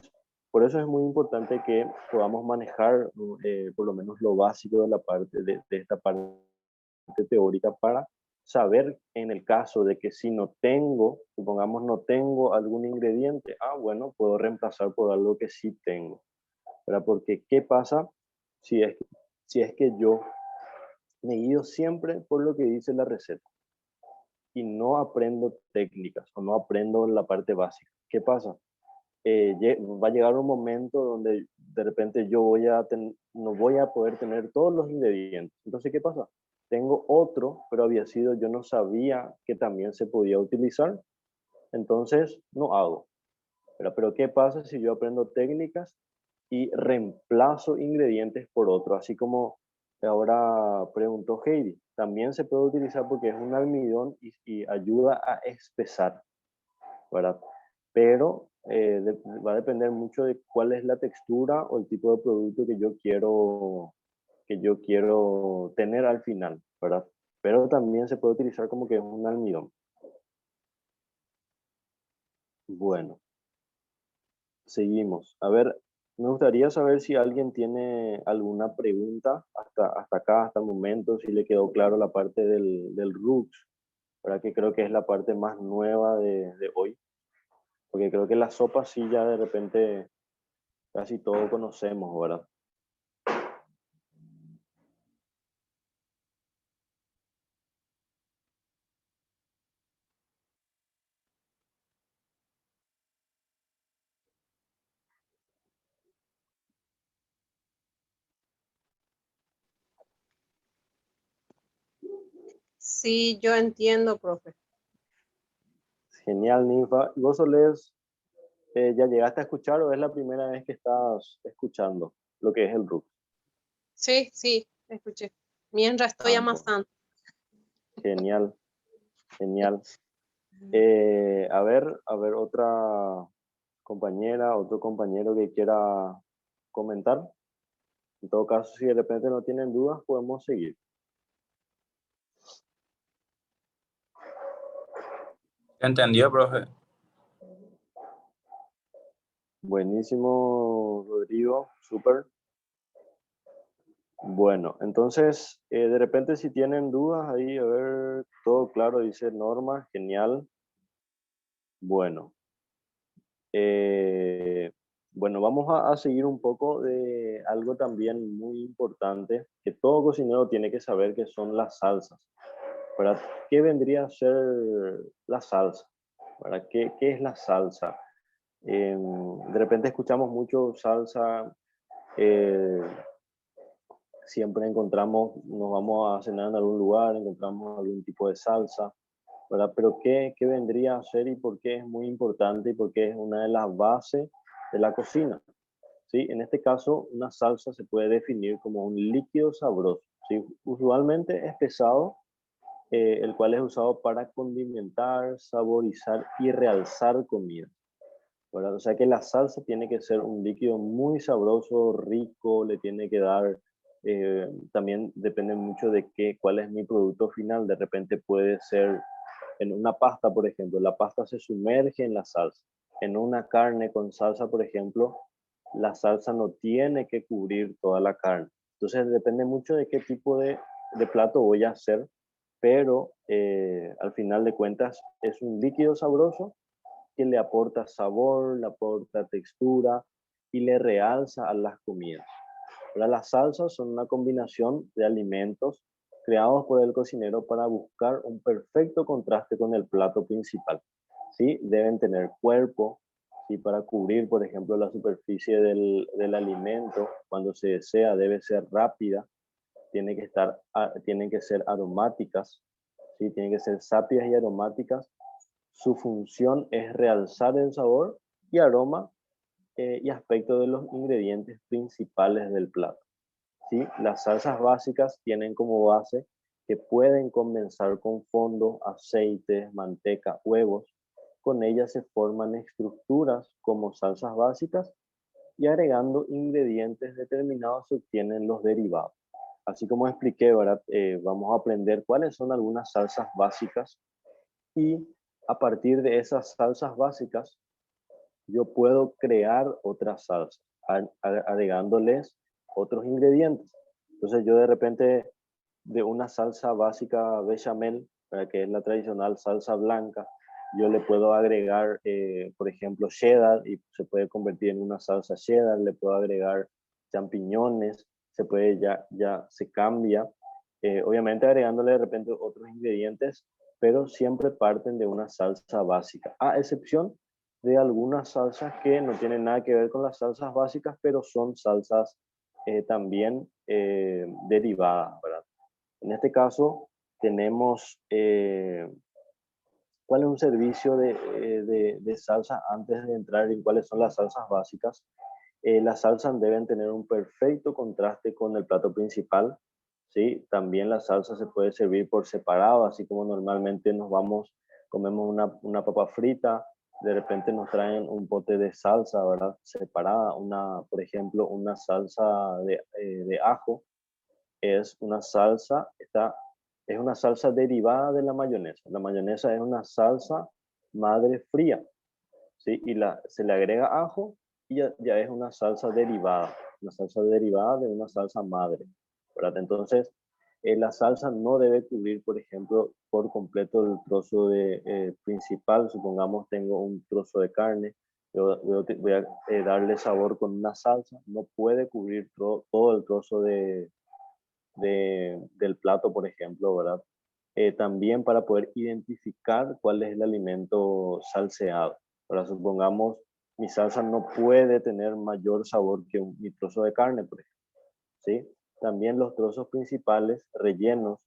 por eso es muy importante que podamos manejar por lo menos lo básico de de esta parte teórica para saber en el caso de que si no tengo, supongamos no tengo algún ingrediente, bueno, puedo reemplazar por algo que sí tengo, ¿verdad? Porque ¿qué pasa si es que yo me guío siempre por lo que dice la receta y no aprendo técnicas o no aprendo la parte básica? ¿Qué pasa? Va a llegar un momento donde de repente no voy a poder tener todos los ingredientes. Entonces, ¿qué pasa? Tengo otro, pero yo no sabía que también se podía utilizar, entonces no hago. Pero ¿qué pasa si yo aprendo técnicas y reemplazo ingredientes por otro? Así como ahora preguntó Heidi, también se puede utilizar porque es un almidón y ayuda a espesar, ¿verdad? Pero va a depender mucho de cuál es la textura o el tipo de producto que yo quiero tener al final, ¿verdad? Pero también se puede utilizar como que es un almidón. Bueno, seguimos. A ver, me gustaría saber si alguien tiene alguna pregunta hasta acá, hasta el momento, si le quedó claro la parte del Rux, ¿verdad? Que creo que es la parte más nueva de hoy, porque creo que la sopa sí ya de repente casi todo conocemos, ¿verdad?
Sí, yo entiendo, profe.
Genial, Ninfa. ¿Y vos ya llegaste a escuchar o es la primera vez que estás escuchando lo que es el RUC?
Sí, sí, escuché. Mientras estoy
Bueno,
amasando.
genial, genial. A ver, otra compañera, otro compañero que quiera comentar. En todo caso, si de repente no tienen dudas, podemos seguir.
¿Entendió, profe?
Buenísimo, Rodrigo, súper. Bueno, entonces, de repente si tienen dudas ahí, a ver, todo claro, dice Norma, genial. Bueno, eh, bueno, vamos a seguir un poco de algo también muy importante que todo cocinero tiene que saber, que son las salsas. ¿Verdad? ¿Qué vendría a ser la salsa? ¿verdad? ¿Qué es la salsa? De repente escuchamos mucho salsa, eh, siempre encontramos, nos vamos a cenar en algún lugar, encontramos algún tipo de salsa, ¿verdad? Pero ¿qué vendría a ser y por qué es muy importante y por qué es una de las bases de la cocina? ¿Sí? En este caso, una salsa se puede definir como un líquido sabroso, ¿sí? Usualmente es pesado, el cual es usado para condimentar, saborizar y realzar comida, ¿verdad? O sea que la salsa tiene que ser un líquido muy sabroso, rico, le tiene que dar, también depende mucho de cuál es mi producto final. De repente puede ser en una pasta, por ejemplo, la pasta se sumerge en la salsa. En una carne con salsa, por ejemplo, la salsa no tiene que cubrir toda la carne. Entonces depende mucho de qué tipo de plato voy a hacer, pero al final de cuentas es un líquido sabroso que le aporta sabor, le aporta textura y le realza a las comidas. Ahora, las salsas son una combinación de alimentos creados por el cocinero para buscar un perfecto contraste con el plato principal. ¿Sí? Deben tener cuerpo, ¿sí? Para cubrir, por ejemplo, la superficie del alimento. Cuando se desea, debe ser rápida, tienen que ser aromáticas, ¿sí? Tienen que ser sápidas y aromáticas. Su función es realzar el sabor y aroma y aspecto de los ingredientes principales del plato. ¿Sí? Las salsas básicas tienen como base que pueden comenzar con fondo, aceites, manteca, huevos. Con ellas se forman estructuras como salsas básicas y agregando ingredientes determinados se obtienen los derivados. Así como expliqué, ¿verdad? Vamos a aprender cuáles son algunas salsas básicas y a partir de esas salsas básicas yo puedo crear otras salsas, agregándoles otros ingredientes. Entonces yo de repente de una salsa básica bechamel, que es la tradicional salsa blanca, yo le puedo agregar, por ejemplo, cheddar y se puede convertir en una salsa cheddar, le puedo agregar champiñones, se puede ya se cambia, obviamente agregándole de repente otros ingredientes, pero siempre parten de una salsa básica, a excepción de algunas salsas que no tienen nada que ver con las salsas básicas, pero son salsas también derivadas, ¿verdad? En este caso tenemos, ¿cuál es un servicio de salsa antes de entrar en cuáles son las salsas básicas? Las salsas deben tener un perfecto contraste con el plato principal, ¿sí? También la salsa se puede servir por separado, así como normalmente comemos una papa frita, de repente nos traen un pote de salsa, ¿verdad? Separada, por ejemplo, una salsa de ajo, es una salsa derivada de la mayonesa. La mayonesa es una salsa madre fría, ¿sí? Y se le agrega ajo y ya es una salsa derivada de una salsa madre, ¿verdad? Entonces, la salsa no debe cubrir, por ejemplo, por completo el trozo principal. Supongamos tengo un trozo de carne, voy a darle sabor con una salsa, no puede cubrir todo el trozo del plato, por ejemplo, ¿verdad? También para poder identificar cuál es el alimento salseado. Ahora, supongamos, mi salsa no puede tener mayor sabor que mi trozo de carne, por ejemplo, ¿sí? También los trozos principales, rellenos,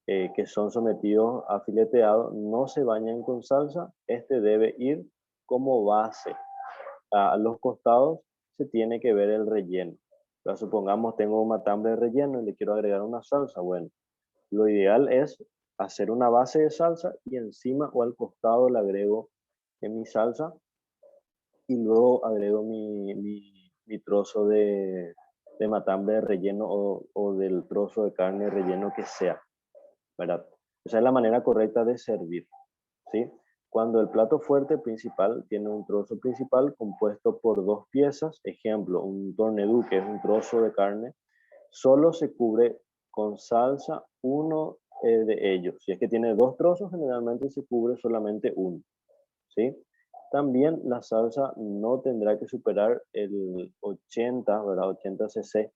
que son sometidos a fileteado, no se bañan con salsa. Este debe ir como base. A los costados se tiene que ver el relleno. Ahora, supongamos tengo un matambre relleno y le quiero agregar una salsa. Bueno, lo ideal es hacer una base de salsa y encima o al costado le agrego en mi salsa y luego agrego mi trozo de matambre relleno o del trozo de carne relleno que sea, ¿verdad? Esa es la manera correcta de servir, ¿sí? Cuando el plato fuerte principal tiene un trozo principal compuesto por dos piezas, ejemplo, un tournedos, que es un trozo de carne, solo se cubre con salsa uno de ellos. Si es que tiene dos trozos, generalmente se cubre solamente uno, ¿sí? También la salsa no tendrá que superar el 80, ¿verdad? 80 cc,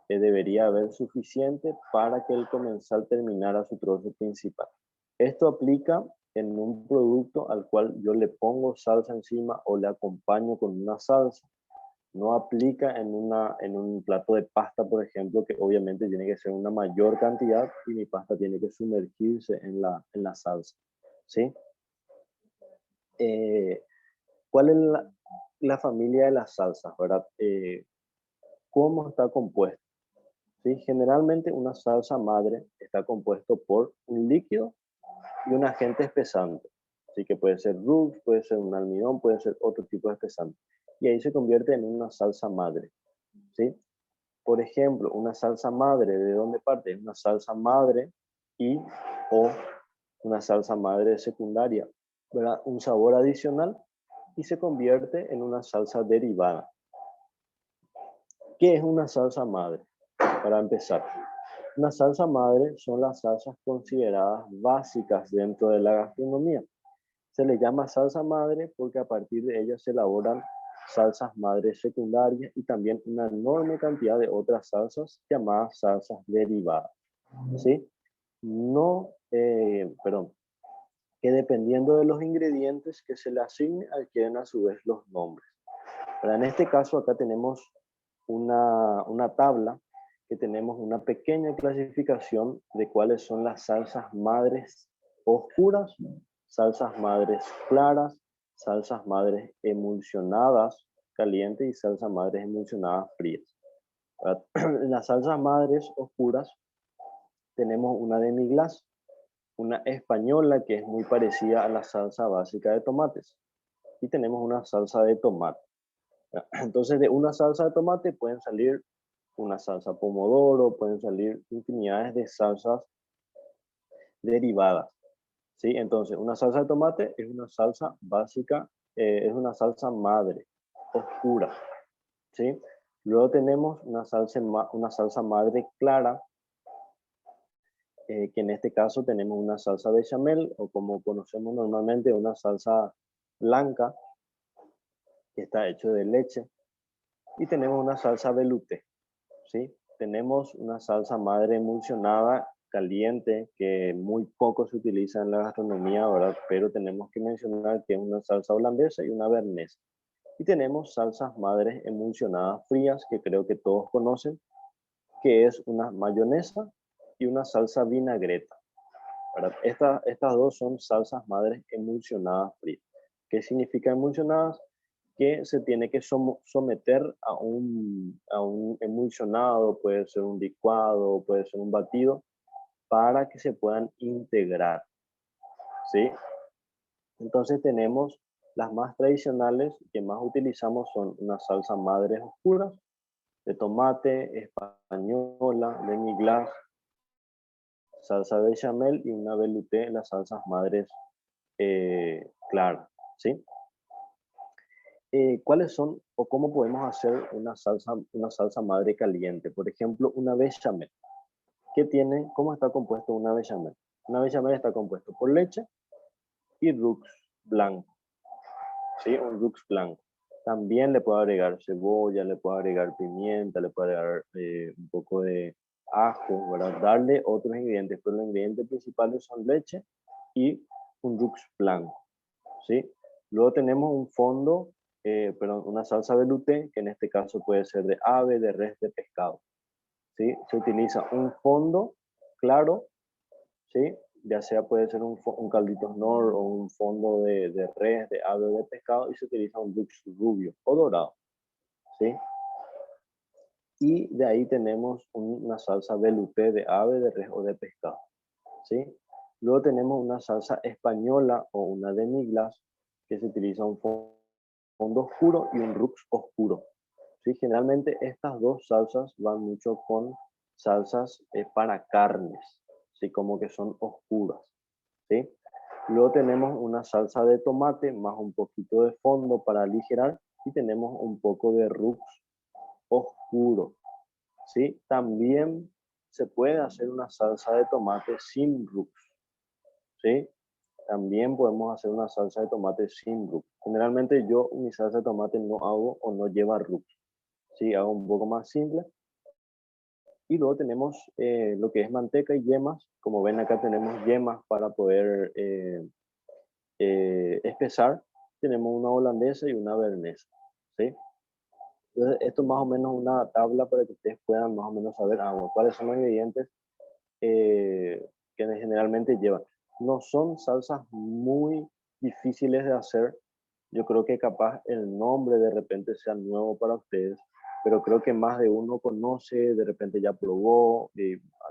que debería haber suficiente para que el comensal terminara su trozo principal. Esto aplica en un producto al cual yo le pongo salsa encima o le acompaño con una salsa. No aplica en un plato de pasta, por ejemplo, que obviamente tiene que ser una mayor cantidad y mi pasta tiene que sumergirse en la salsa. ¿Sí? ¿Cuál es la familia de las salsas, verdad? ¿Cómo está compuesto? ¿Sí? Generalmente una salsa madre está compuesto por un líquido y un agente espesante. Así que puede ser Rux, puede ser un almidón, puede ser otro tipo de espesante. Y ahí se convierte en una salsa madre. ¿Sí? Por ejemplo, una salsa madre, ¿de dónde parte? Es una salsa madre y o una salsa madre secundaria, ¿verdad? Un sabor adicional y se convierte en una salsa derivada. ¿Qué es una salsa madre? Para empezar, una salsa madre son las salsas consideradas básicas dentro de la gastronomía. Se le llama salsa madre porque a partir de ella se elaboran salsas madres secundarias y también una enorme cantidad de otras salsas llamadas salsas derivadas. ¿Sí? No, perdón, que dependiendo de los ingredientes que se le asigne, adquieren a su vez los nombres. Pero en este caso acá tenemos una tabla que tenemos una pequeña clasificación de cuáles son las salsas madres oscuras, salsas madres claras, salsas madres emulsionadas calientes y salsas madres emulsionadas frías. En las salsas madres oscuras tenemos una demi-glace, una española que es muy parecida a la salsa básica de tomates y tenemos una salsa de tomate. Entonces de una salsa de tomate pueden salir una salsa pomodoro, pueden salir infinidades de salsas derivadas. ¿Sí? Entonces, una salsa de tomate es una salsa básica, es una salsa madre, oscura. ¿Sí? Luego tenemos una salsa madre clara, que en este caso tenemos una salsa bechamel, o como conocemos normalmente, una salsa blanca, que está hecho de leche. Y tenemos una salsa velouté. ¿Sí? Tenemos una salsa madre emulsionada caliente que muy poco se utiliza en la gastronomía, ¿verdad? Pero tenemos que mencionar que es una salsa holandesa y una bernesa. Y tenemos salsas madres emulsionadas frías que creo que todos conocen, que es una mayonesa y una salsa vinagreta, ¿verdad? Estas dos son salsas madres emulsionadas frías. ¿Qué significa emulsionadas? Que se tiene que someter a un emulsionado, puede ser un licuado, puede ser un batido, para que se puedan integrar. ¿Sí? Entonces tenemos las más tradicionales que más utilizamos son una salsa madres oscuras, de tomate, española, demi-glace, salsa bechamel y una velouté, las salsas madres claras. ¿Sí? ¿Cuáles son o cómo podemos hacer una salsa madre caliente? Por ejemplo, una bechamel. ¿Cómo está compuesto una bechamel? Una bechamel está compuesto por leche y Rux blanco. ¿Sí? Un Rux blanco. También le puedo agregar cebolla, le puedo agregar pimienta, le puedo agregar un poco de ajo, ¿verdad? Darle otros ingredientes, pero los ingredientes principales son leche y un Rux blanco. ¿Sí? Luego tenemos un fondo, una salsa velouté, que en este caso puede ser de ave, de res, de pescado. ¿Sí? Se utiliza un fondo claro, ¿sí? Ya sea puede ser un caldito Knorr o un fondo de res, de ave o de pescado, y se utiliza un Dux rubio o dorado. ¿Sí? Y de ahí tenemos una salsa velouté de ave, de res o de pescado. ¿Sí? Luego tenemos una salsa española o una demi-glace, que se utiliza un fondo oscuro y un Rux oscuro. ¿Sí? Generalmente estas dos salsas van mucho con salsas para carnes, ¿sí? Como que son oscuras. ¿Sí? Luego tenemos una salsa de tomate más un poquito de fondo para aligerar y tenemos un poco de Rux oscuro. ¿Sí? También se puede hacer una salsa de tomate sin Rux. ¿Sí? También podemos hacer una salsa de tomate sin Rux. Generalmente yo mi salsa de tomate no hago o no lleva Rux. ¿Sí? Hago un poco más simple. Y luego tenemos lo que es manteca y yemas. Como ven acá tenemos yemas para poder espesar, tenemos una holandesa y una bernesa, ¿sí? Entonces, esto es más o menos una tabla para que ustedes puedan más o menos saber bueno, cuáles son los ingredientes que generalmente llevan. No son salsas muy difíciles de hacer. Yo creo que capaz el nombre de repente sea nuevo para ustedes, pero creo que más de uno conoce, de repente ya probó,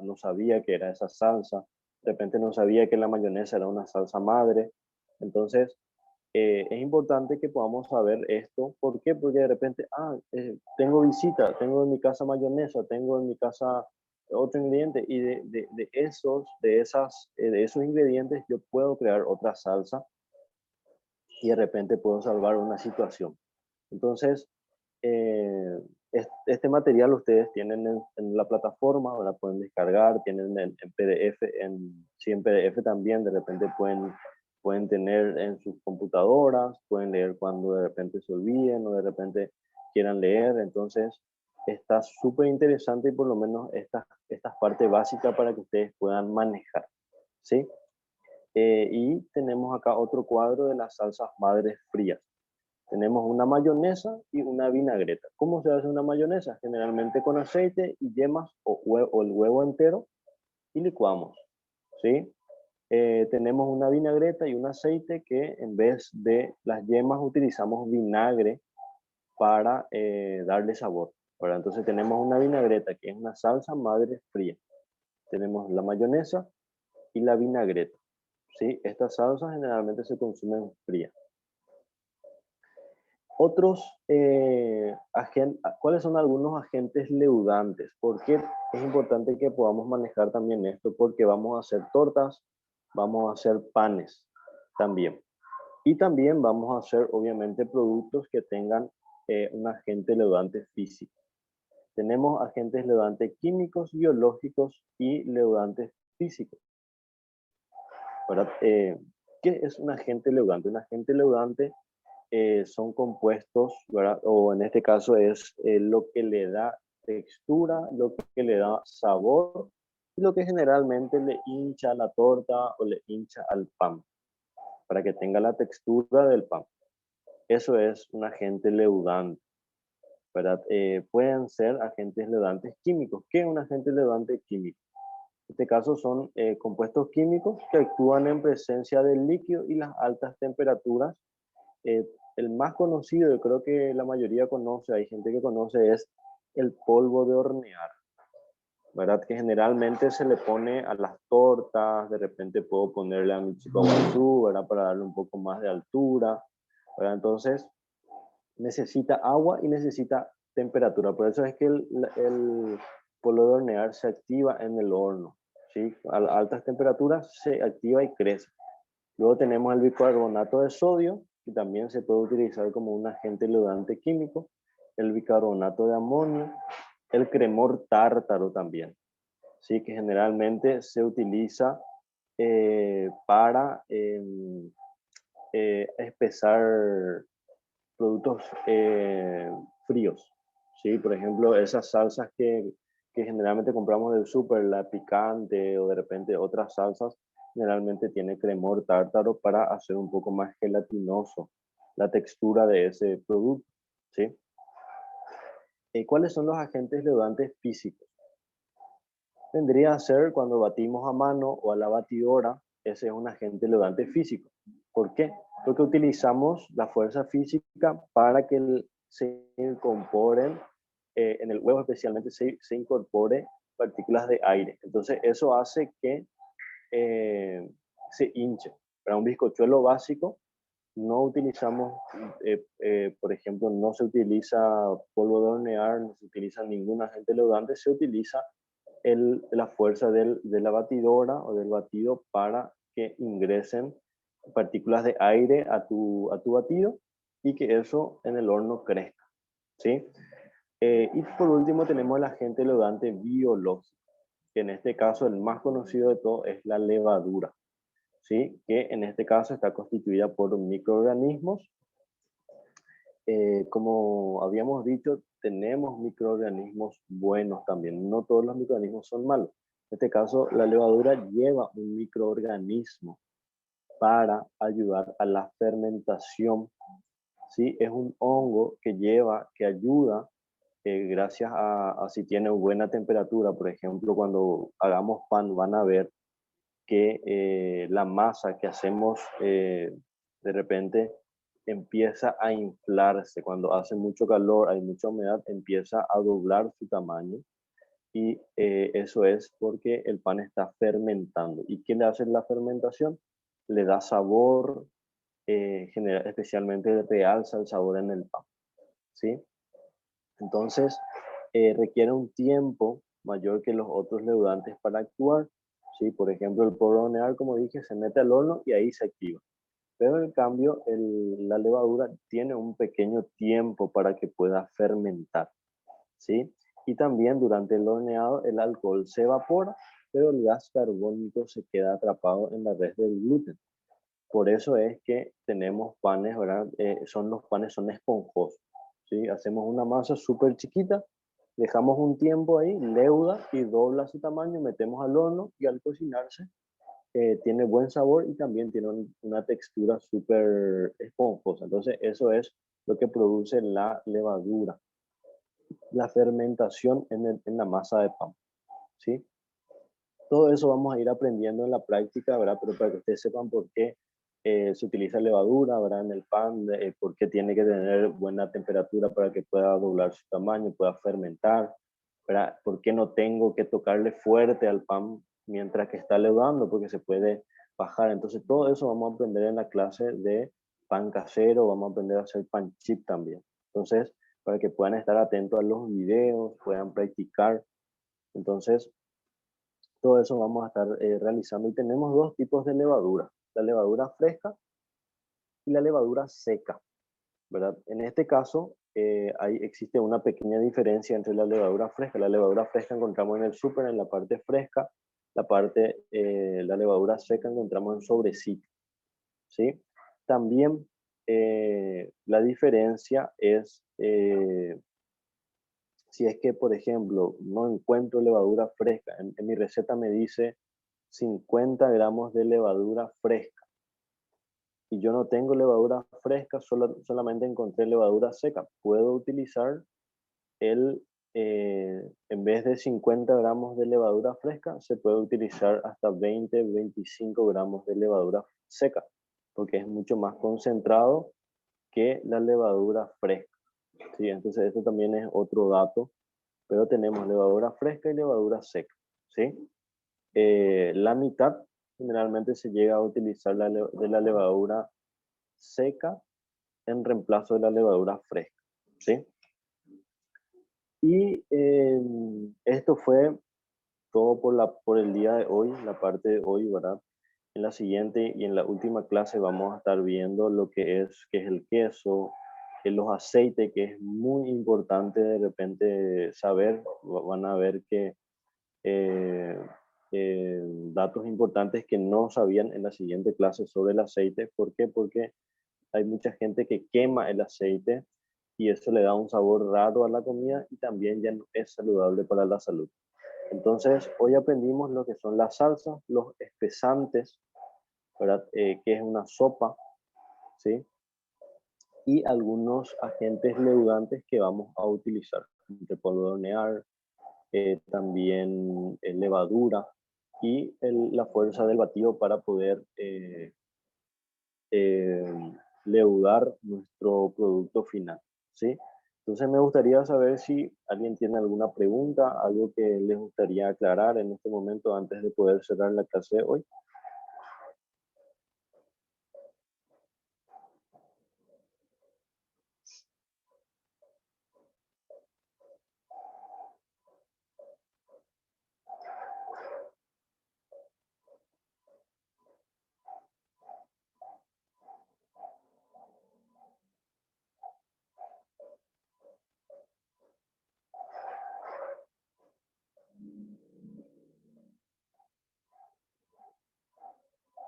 no sabía que era esa salsa, de repente no sabía que la mayonesa era una salsa madre. Entonces, es importante que podamos saber esto. ¿Por qué? Porque de repente, tengo visita, tengo en mi casa mayonesa, tengo en mi casa otro ingrediente y de esos ingredientes yo puedo crear otra salsa y de repente puedo salvar una situación. Entonces, eh, este material ustedes tienen en la plataforma, ahora pueden descargar, tienen en PDF, sí, en PDF también, de repente pueden tener en sus computadoras, pueden leer cuando de repente se olviden o de repente quieran leer. Entonces, está súper interesante y por lo menos esta parte básica para que ustedes puedan manejar, ¿sí? Y tenemos acá otro cuadro de las salsas madres frías. Tenemos una mayonesa y una vinagreta. ¿Cómo se hace una mayonesa? Generalmente con aceite y yemas o el huevo entero y licuamos, ¿sí? Tenemos una vinagreta y un aceite que en vez de las yemas utilizamos vinagre para darle sabor, ¿verdad? Entonces tenemos una vinagreta que es una salsa madre fría. Tenemos la mayonesa y la vinagreta, ¿sí? Estas salsas generalmente se consumen frías. ¿Cuáles son algunos agentes leudantes? Porque es importante que podamos manejar también esto, porque vamos a hacer tortas, vamos a hacer panes también. Y también vamos a hacer, obviamente, productos que tengan un agente leudante físico. Tenemos agentes leudantes químicos, biológicos y leudantes físicos, ¿verdad? ¿Qué es un agente leudante? Un agente leudante son compuestos, ¿verdad? O en este caso es lo que le da textura, lo que le da sabor y lo que generalmente le hincha a la torta o le hincha al pan, para que tenga la textura del pan. Eso es un agente leudante, ¿verdad? Pueden ser agentes leudantes químicos. ¿Qué es un agente leudante químico? En este caso son compuestos químicos que actúan en presencia del líquido y las altas temperaturas. El más conocido, yo creo que la mayoría conoce, hay gente que conoce, es el polvo de hornear, ¿verdad? Que generalmente se le pone a las tortas, de repente puedo ponerle a mi chico guazú, ¿verdad? Para darle un poco más de altura, ¿verdad? Entonces, necesita agua y necesita temperatura. Por eso es que el polvo de hornear se activa en el horno, ¿sí? A altas temperaturas se activa y crece. Luego tenemos el bicarbonato de sodio, que también se puede utilizar como un agente leudante químico, el bicarbonato de amonio, el cremor tártaro también, ¿sí? Que generalmente se utiliza para espesar productos fríos, ¿sí? Por ejemplo, esas salsas que generalmente compramos del súper, la picante o de repente otras salsas, generalmente tiene cremor tártaro para hacer un poco más gelatinoso la textura de ese producto, ¿sí? ¿Cuáles son los agentes leudantes físicos? Vendría a ser cuando batimos a mano o a la batidora, ese es un agente leudante físico. ¿Por qué? Porque utilizamos la fuerza física para que se incorporen, en el huevo especialmente, se incorpore partículas de aire. Entonces eso hace que se hinche. Para un bizcochuelo básico no utilizamos, por ejemplo, no se utiliza polvo de hornear, no se utiliza ningún agente leudante, se utiliza la fuerza de la batidora o del batido para que ingresen partículas de aire a tu batido y que eso en el horno crezca, ¿sí? Y por último tenemos el agente leudante biológico, que en este caso el más conocido de todo es la levadura, ¿sí? Que en este caso está constituida por microorganismos. Como habíamos dicho, tenemos microorganismos buenos también. No todos los microorganismos son malos. En este caso, la levadura lleva un microorganismo para ayudar a la fermentación. ¿Sí? Es un hongo que ayuda gracias a si tiene buena temperatura. Por ejemplo, cuando hagamos pan van a ver que la masa que hacemos de repente empieza a inflarse. Cuando hace mucho calor, hay mucha humedad, empieza a doblar su tamaño y eso es porque el pan está fermentando. ¿Y qué le hace la fermentación? Le da sabor, especialmente realza el sabor en el pan, ¿sí? Entonces, requiere un tiempo mayor que los otros leudantes para actuar, ¿sí? Por ejemplo, el polvo de hornear, como dije, se mete al horno y ahí se activa. Pero en cambio, la levadura tiene un pequeño tiempo para que pueda fermentar, ¿sí? Y también durante el horneado el alcohol se evapora, pero el gas carbónico se queda atrapado en la red del gluten. Por eso es que tenemos panes, ¿verdad? Los panes son esponjosos, ¿sí? Hacemos una masa súper chiquita, dejamos un tiempo ahí, leuda y dobla su tamaño, metemos al horno y al cocinarse tiene buen sabor y también tiene una textura súper esponjosa. Entonces eso es lo que produce la levadura, la fermentación en la masa de pan, ¿sí? Todo eso vamos a ir aprendiendo en la práctica, ¿verdad? Pero para que ustedes sepan por qué se utiliza levadura, ¿verdad? En el pan, por qué tiene que tener buena temperatura para que pueda doblar su tamaño, pueda fermentar, ¿verdad? ¿Por qué no tengo que tocarle fuerte al pan mientras que está leudando? Porque se puede bajar. Entonces, todo eso vamos a aprender en la clase de pan casero, vamos a aprender a hacer pan chip también. Entonces, para que puedan estar atentos a los videos, puedan practicar. Entonces, todo eso vamos a estar realizando y tenemos dos tipos de levadura, la levadura fresca y la levadura seca, ¿verdad? En este caso existe una pequeña diferencia entre la levadura fresca encontramos en el súper en la parte fresca, la levadura seca encontramos en sobrecito, ¿sí? También la diferencia es si es que, por ejemplo, no encuentro levadura fresca, en mi receta me dice 50 gramos de levadura fresca y yo no tengo levadura fresca, solamente encontré levadura seca. Puedo utilizar en vez de 50 gramos de levadura fresca, se puede utilizar hasta 20-25 gramos de levadura seca, porque es mucho más concentrado que la levadura fresca. ¿Sí? Entonces, esto también es otro dato, pero tenemos levadura fresca y levadura seca. ¿Sí? La mitad generalmente se llega a utilizar de la levadura seca en reemplazo de la levadura fresca, ¿sí? Y esto fue todo por el día de hoy, la parte de hoy, ¿verdad? En la siguiente y en la última clase vamos a estar viendo lo qué es el queso, los aceites, que es muy importante de repente saber. Van a ver que eh, datos importantes que no sabían en la siguiente clase sobre el aceite. ¿Por qué? Porque hay mucha gente que quema el aceite y eso le da un sabor raro a la comida y también ya no es saludable para la salud. Entonces, hoy aprendimos lo que son las salsas, los espesantes, ¿verdad? Que es una sopa, ¿sí? Y algunos agentes leudantes que vamos a utilizar, entre polvo de hornear, también levadura y la fuerza del batido para poder leudar nuestro producto final, ¿sí? Entonces me gustaría saber si alguien tiene alguna pregunta, algo que les gustaría aclarar en este momento antes de poder cerrar la clase de hoy.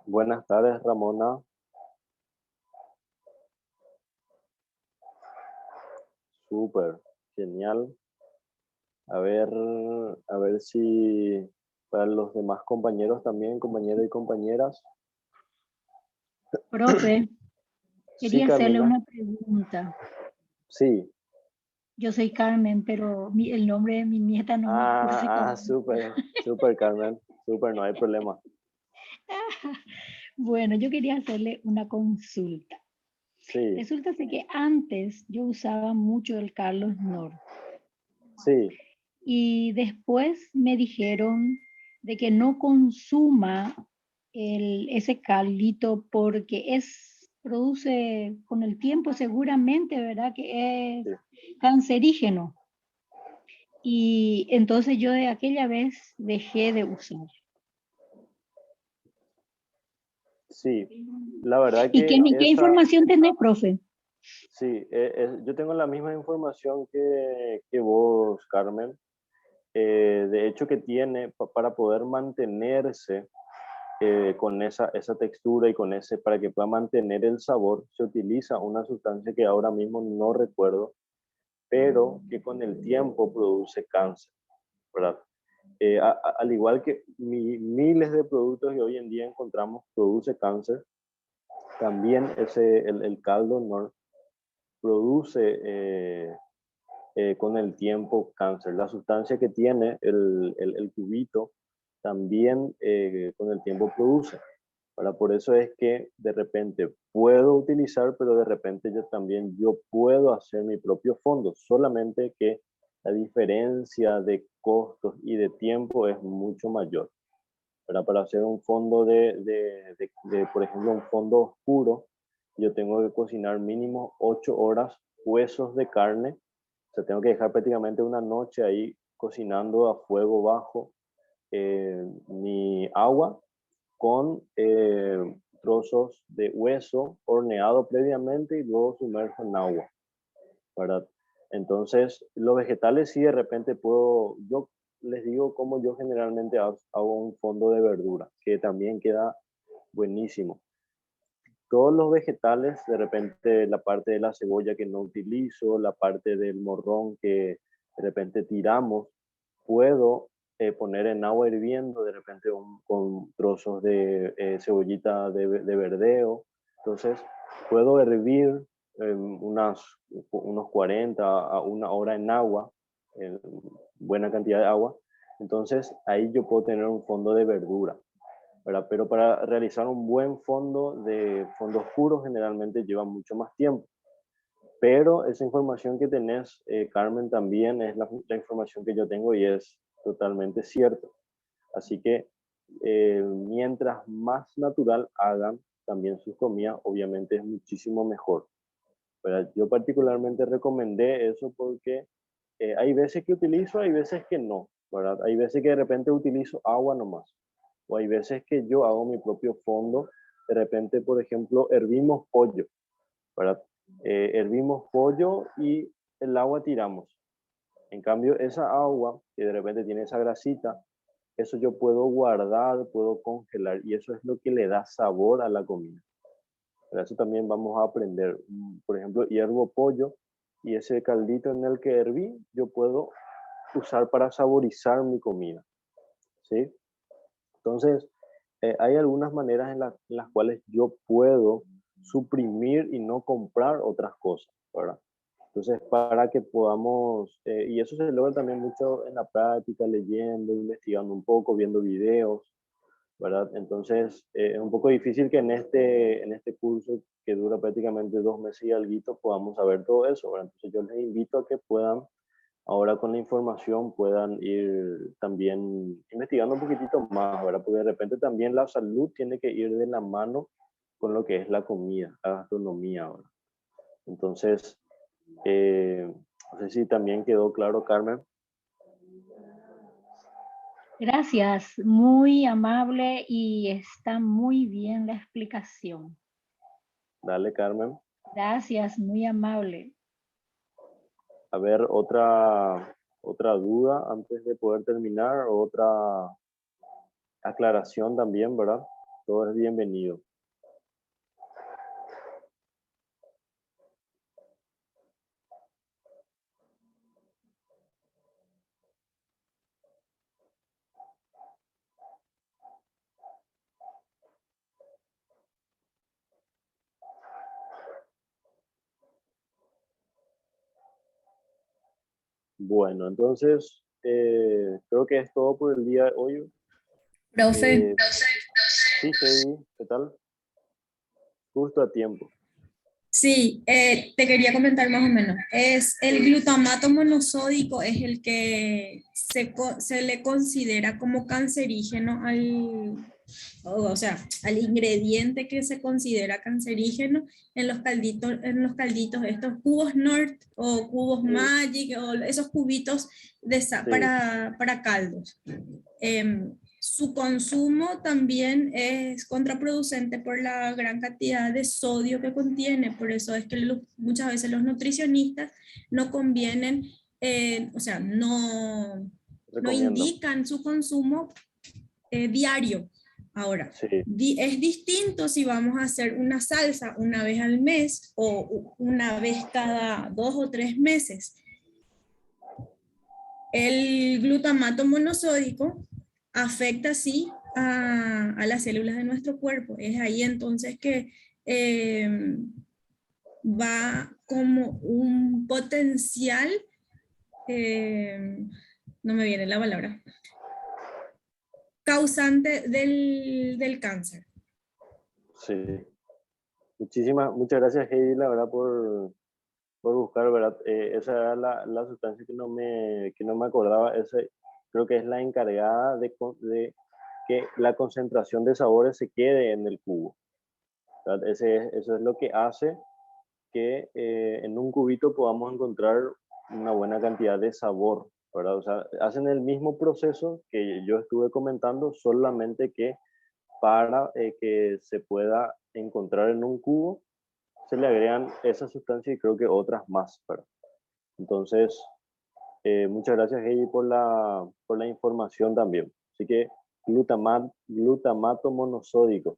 Buenas tardes, Ramona. Súper, genial. A ver si para los demás compañeros también, compañeros y compañeras,
Profe,
Sí,
quería hacerle
Camila.
una pregunta.
Sí.
Yo soy Carmen, pero el nombre de mi nieta no me ocurre como...
Súper, Carmen. Súper, no hay problema.
Bueno, yo quería hacerle una consulta.
Sí,
Resulta ser que antes yo usaba mucho el Carlos Nord
sí,
y después me dijeron de que no consuma ese caldito porque produce con el tiempo seguramente, ¿verdad? Que es
sí.
cancerígeno. Y entonces yo de aquella vez dejé de usar.
Sí, la verdad
¿Y
que
qué
esa,
información tenés, profe?
sí, yo tengo la misma información que vos, Carmen. De hecho, que tiene para poder mantenerse con esa textura y con para que pueda mantener el sabor, se utiliza una sustancia que ahora mismo no recuerdo, pero que con el tiempo produce cáncer, ¿verdad? Al igual que miles de productos que hoy en día encontramos produce cáncer, también el caldo Nor produce con el tiempo cáncer. La sustancia que tiene el cubito también con el tiempo produce. Por eso es que de repente puedo utilizar, pero de repente yo puedo hacer mi propio fondo, solamente que la diferencia de costos y de tiempo es mucho mayor. Para hacer un fondo por ejemplo, un fondo oscuro, yo tengo que cocinar mínimo 8 horas huesos de carne. O sea, tengo que dejar prácticamente una noche ahí cocinando a fuego bajo mi agua con trozos de hueso horneado previamente y luego sumerjo en agua, ¿verdad? Entonces, los vegetales sí de repente yo les digo como yo generalmente hago un fondo de verdura, que también queda buenísimo. Todos los vegetales, de repente la parte de la cebolla que no utilizo, la parte del morrón que de repente tiramos, puedo poner en agua hirviendo, de repente con trozos de cebollita de verdeo. Entonces, puedo hervir unos 40 a una hora en agua, en buena cantidad de agua. Entonces, ahí yo puedo tener un fondo de verdura, ¿verdad? Pero para realizar un buen fondo oscuro generalmente lleva mucho más tiempo. Pero esa información que tenés, Carmen, también es la información que yo tengo y es totalmente cierto. Así que mientras más natural hagan también sus comidas, obviamente es muchísimo mejor. ¿Verdad? Yo particularmente recomendé eso porque hay veces que utilizo, hay veces que no, ¿verdad? Hay veces que de repente utilizo agua nomás, o hay veces que yo hago mi propio fondo. De repente, por ejemplo, hervimos pollo, ¿verdad? Hervimos pollo y el agua tiramos. En cambio, esa agua que de repente tiene esa grasita, eso yo puedo guardar, puedo congelar y eso es lo que le da sabor a la comida. Pero eso también vamos a aprender. Por ejemplo, hiervo pollo y ese caldito en el que herví, yo puedo usar para saborizar mi comida, ¿sí? Entonces, hay algunas maneras en las cuales yo puedo suprimir y no comprar otras cosas, ¿verdad? Entonces, para que podamos, y eso se logra también mucho en la práctica, leyendo, investigando un poco, viendo videos, ¿verdad? Entonces, es un poco difícil que en este curso que dura prácticamente 2 meses y algo podamos saber todo eso, ¿verdad? Entonces, yo les invito a que puedan, ahora con la información, puedan ir también investigando un poquitito más, ¿verdad? Porque de repente también la salud tiene que ir de la mano con lo que es la comida, la gastronomía, ¿verdad? Entonces, no sé si también quedó claro, Carmen.
Gracias, muy amable y está muy bien la explicación.
Dale, Carmen.
Gracias, muy amable.
A ver, otra duda antes de poder terminar, otra aclaración también, ¿verdad? Todo es bienvenido. Bueno, entonces creo que es todo por el día de hoy.
Profe,
Sí, Heidi, ¿qué tal? Justo a tiempo.
sí, te quería comentar más o menos. Es el glutamato monosódico, es el que se le considera como cancerígeno o sea, al ingrediente que se considera cancerígeno en los calditos, estos cubos Nord o cubos
Sí,
Magic o esos cubitos
sí,
para caldos. Su consumo también es contraproducente por la gran cantidad de sodio que contiene, por eso es que muchas veces los nutricionistas no convienen, o sea, no
recomiendo.
indican su consumo diario. Ahora,
Sí,
es distinto si vamos a hacer una salsa una vez al mes o una vez cada 2 o 3 meses. El glutamato monosódico afecta, sí, a las células de nuestro cuerpo. Es ahí entonces que eh, va como un potencial, eh, no me viene la palabra, causante del cáncer.
sí. Muchas gracias, Heidi, la verdad, por buscar, ¿verdad? Esa era la sustancia que no me acordaba. Creo que es la encargada de que la concentración de sabores se quede en el cubo, ¿verdad? Eso es lo que hace que en un cubito podamos encontrar una buena cantidad de sabor, ¿verdad? O sea, hacen el mismo proceso que yo estuve comentando, solamente que para que se pueda encontrar en un cubo, se le agregan esa sustancia y creo que otras más, ¿verdad? Entonces, muchas gracias, Heidi, por la información también. Así que glutamato monosódico.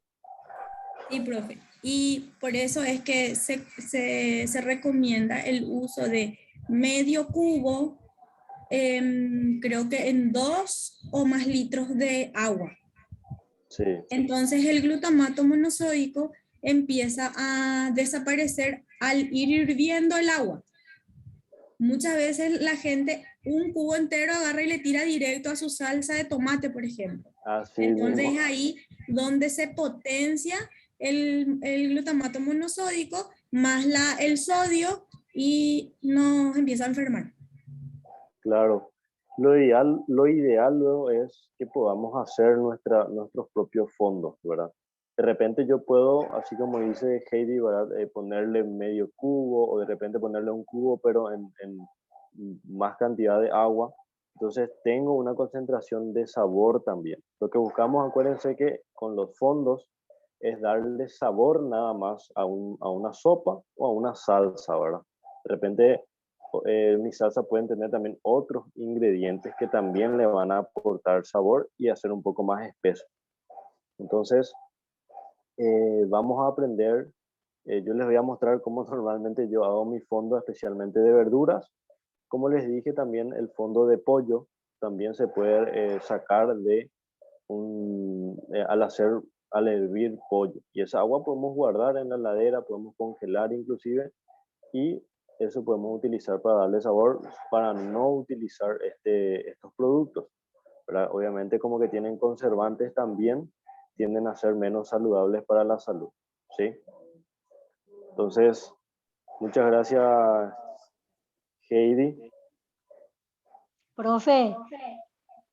Sí, profe. Y por eso es que se recomienda el uso de medio cubo, creo que en 2 o más litros de agua.
Sí,
Entonces el glutamato monosódico empieza a desaparecer al ir hirviendo el agua. Muchas veces la gente un cubo entero agarra y le tira directo a su salsa de tomate, por ejemplo.
así
Entonces
mismo.
es ahí donde se potencia el glutamato monosódico más el sodio y nos empieza a enfermar.
Claro. Lo ideal luego es que podamos hacer nuestros propios fondos, ¿verdad? De repente yo puedo, así como dice Heidi, ¿verdad? Ponerle medio cubo o de repente ponerle un cubo, pero en más cantidad de agua. Entonces tengo una concentración de sabor también. Lo que buscamos, acuérdense que con los fondos es darle sabor nada más a una sopa o a una salsa, ¿verdad? De repente mi salsa pueden tener también otros ingredientes que también le van a aportar sabor y hacer un poco más espeso. Entonces, vamos a aprender, yo les voy a mostrar cómo normalmente yo hago mi fondo, especialmente de verduras. Como les dije, también el fondo de pollo también se puede sacar al hervir pollo. Y esa agua podemos guardar en la heladera, podemos congelar inclusive, y eso podemos utilizar para darle sabor, para no utilizar estos productos, ¿verdad? Obviamente como que tienen conservantes también, tienden a ser menos saludables para la salud, ¿sí? Entonces, muchas gracias, Heidi.
Profe,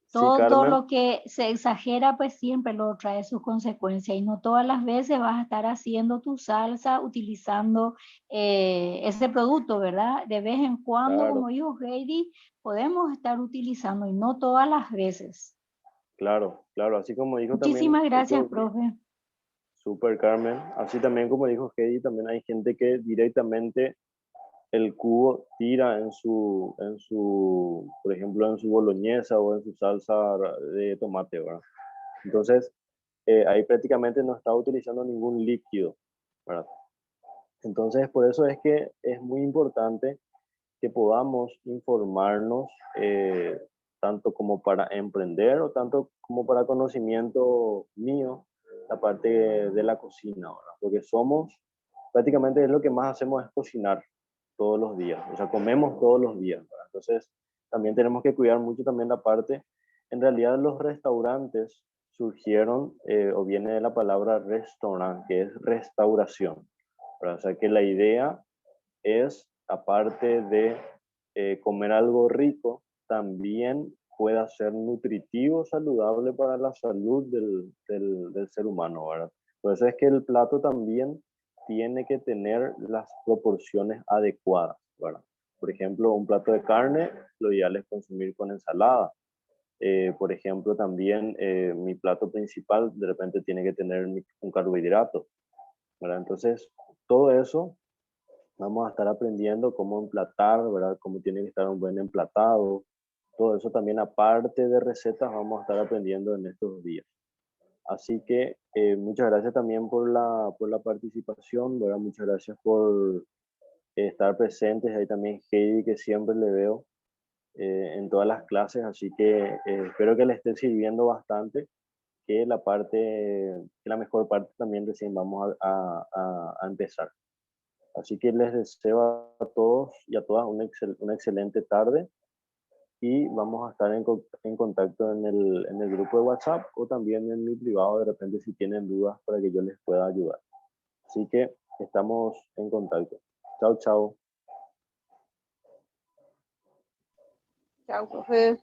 Sí,
todo
Carmen.
lo que se exagera, pues siempre lo trae sus consecuencias y no todas las veces vas a estar haciendo tu salsa utilizando ese producto, ¿verdad? De vez en cuando, como
Claro,
dijo Heidi, podemos estar utilizando y no todas las veces.
claro, claro. Así como dijo también,
Muchísimas gracias,
creo que
profe.
super Carmen. Así también como dijo Heidi, también hay gente que directamente el cubo tira por ejemplo, en su boloñesa o en su salsa de tomate, ¿verdad? Entonces, ahí prácticamente no está utilizando ningún líquido, ¿verdad? Entonces, por eso es que es muy importante que podamos informarnos, tanto como para emprender o tanto como para conocimiento mío, la parte de la cocina, ¿verdad? Porque prácticamente es lo que más hacemos es cocinar todos los días, o sea, comemos todos los días, ¿verdad? Entonces, también tenemos que cuidar mucho también la parte, en realidad los restaurantes surgieron o viene de la palabra restaurant, que es restauración, ¿verdad? O sea que la idea es, aparte de comer algo rico, también pueda ser nutritivo, saludable para la salud del ser humano, ¿verdad? Por eso es que el plato también tiene que tener las proporciones adecuadas, ¿verdad? Por ejemplo, un plato de carne, lo ideal es consumir con ensalada. Por ejemplo, también mi plato principal de repente tiene que tener un carbohidrato, ¿verdad? Entonces, todo eso vamos a estar aprendiendo cómo emplatar, ¿verdad? Cómo tiene que estar un buen emplatado. Todo eso también, aparte de recetas, vamos a estar aprendiendo en estos días. Así que muchas gracias también por la participación, ¿verdad? Muchas gracias por estar presentes. Ahí también Heidi, que siempre le veo en todas las clases, así que espero que le esté sirviendo bastante, que la mejor parte también recién vamos a empezar. Así que les deseo a todos y a todas una excelente tarde y vamos a estar en contacto en el grupo de WhatsApp o también en mi privado de repente si tienen dudas para que yo les pueda ayudar. Así que estamos en contacto. Chao, chao.
Chao, profe.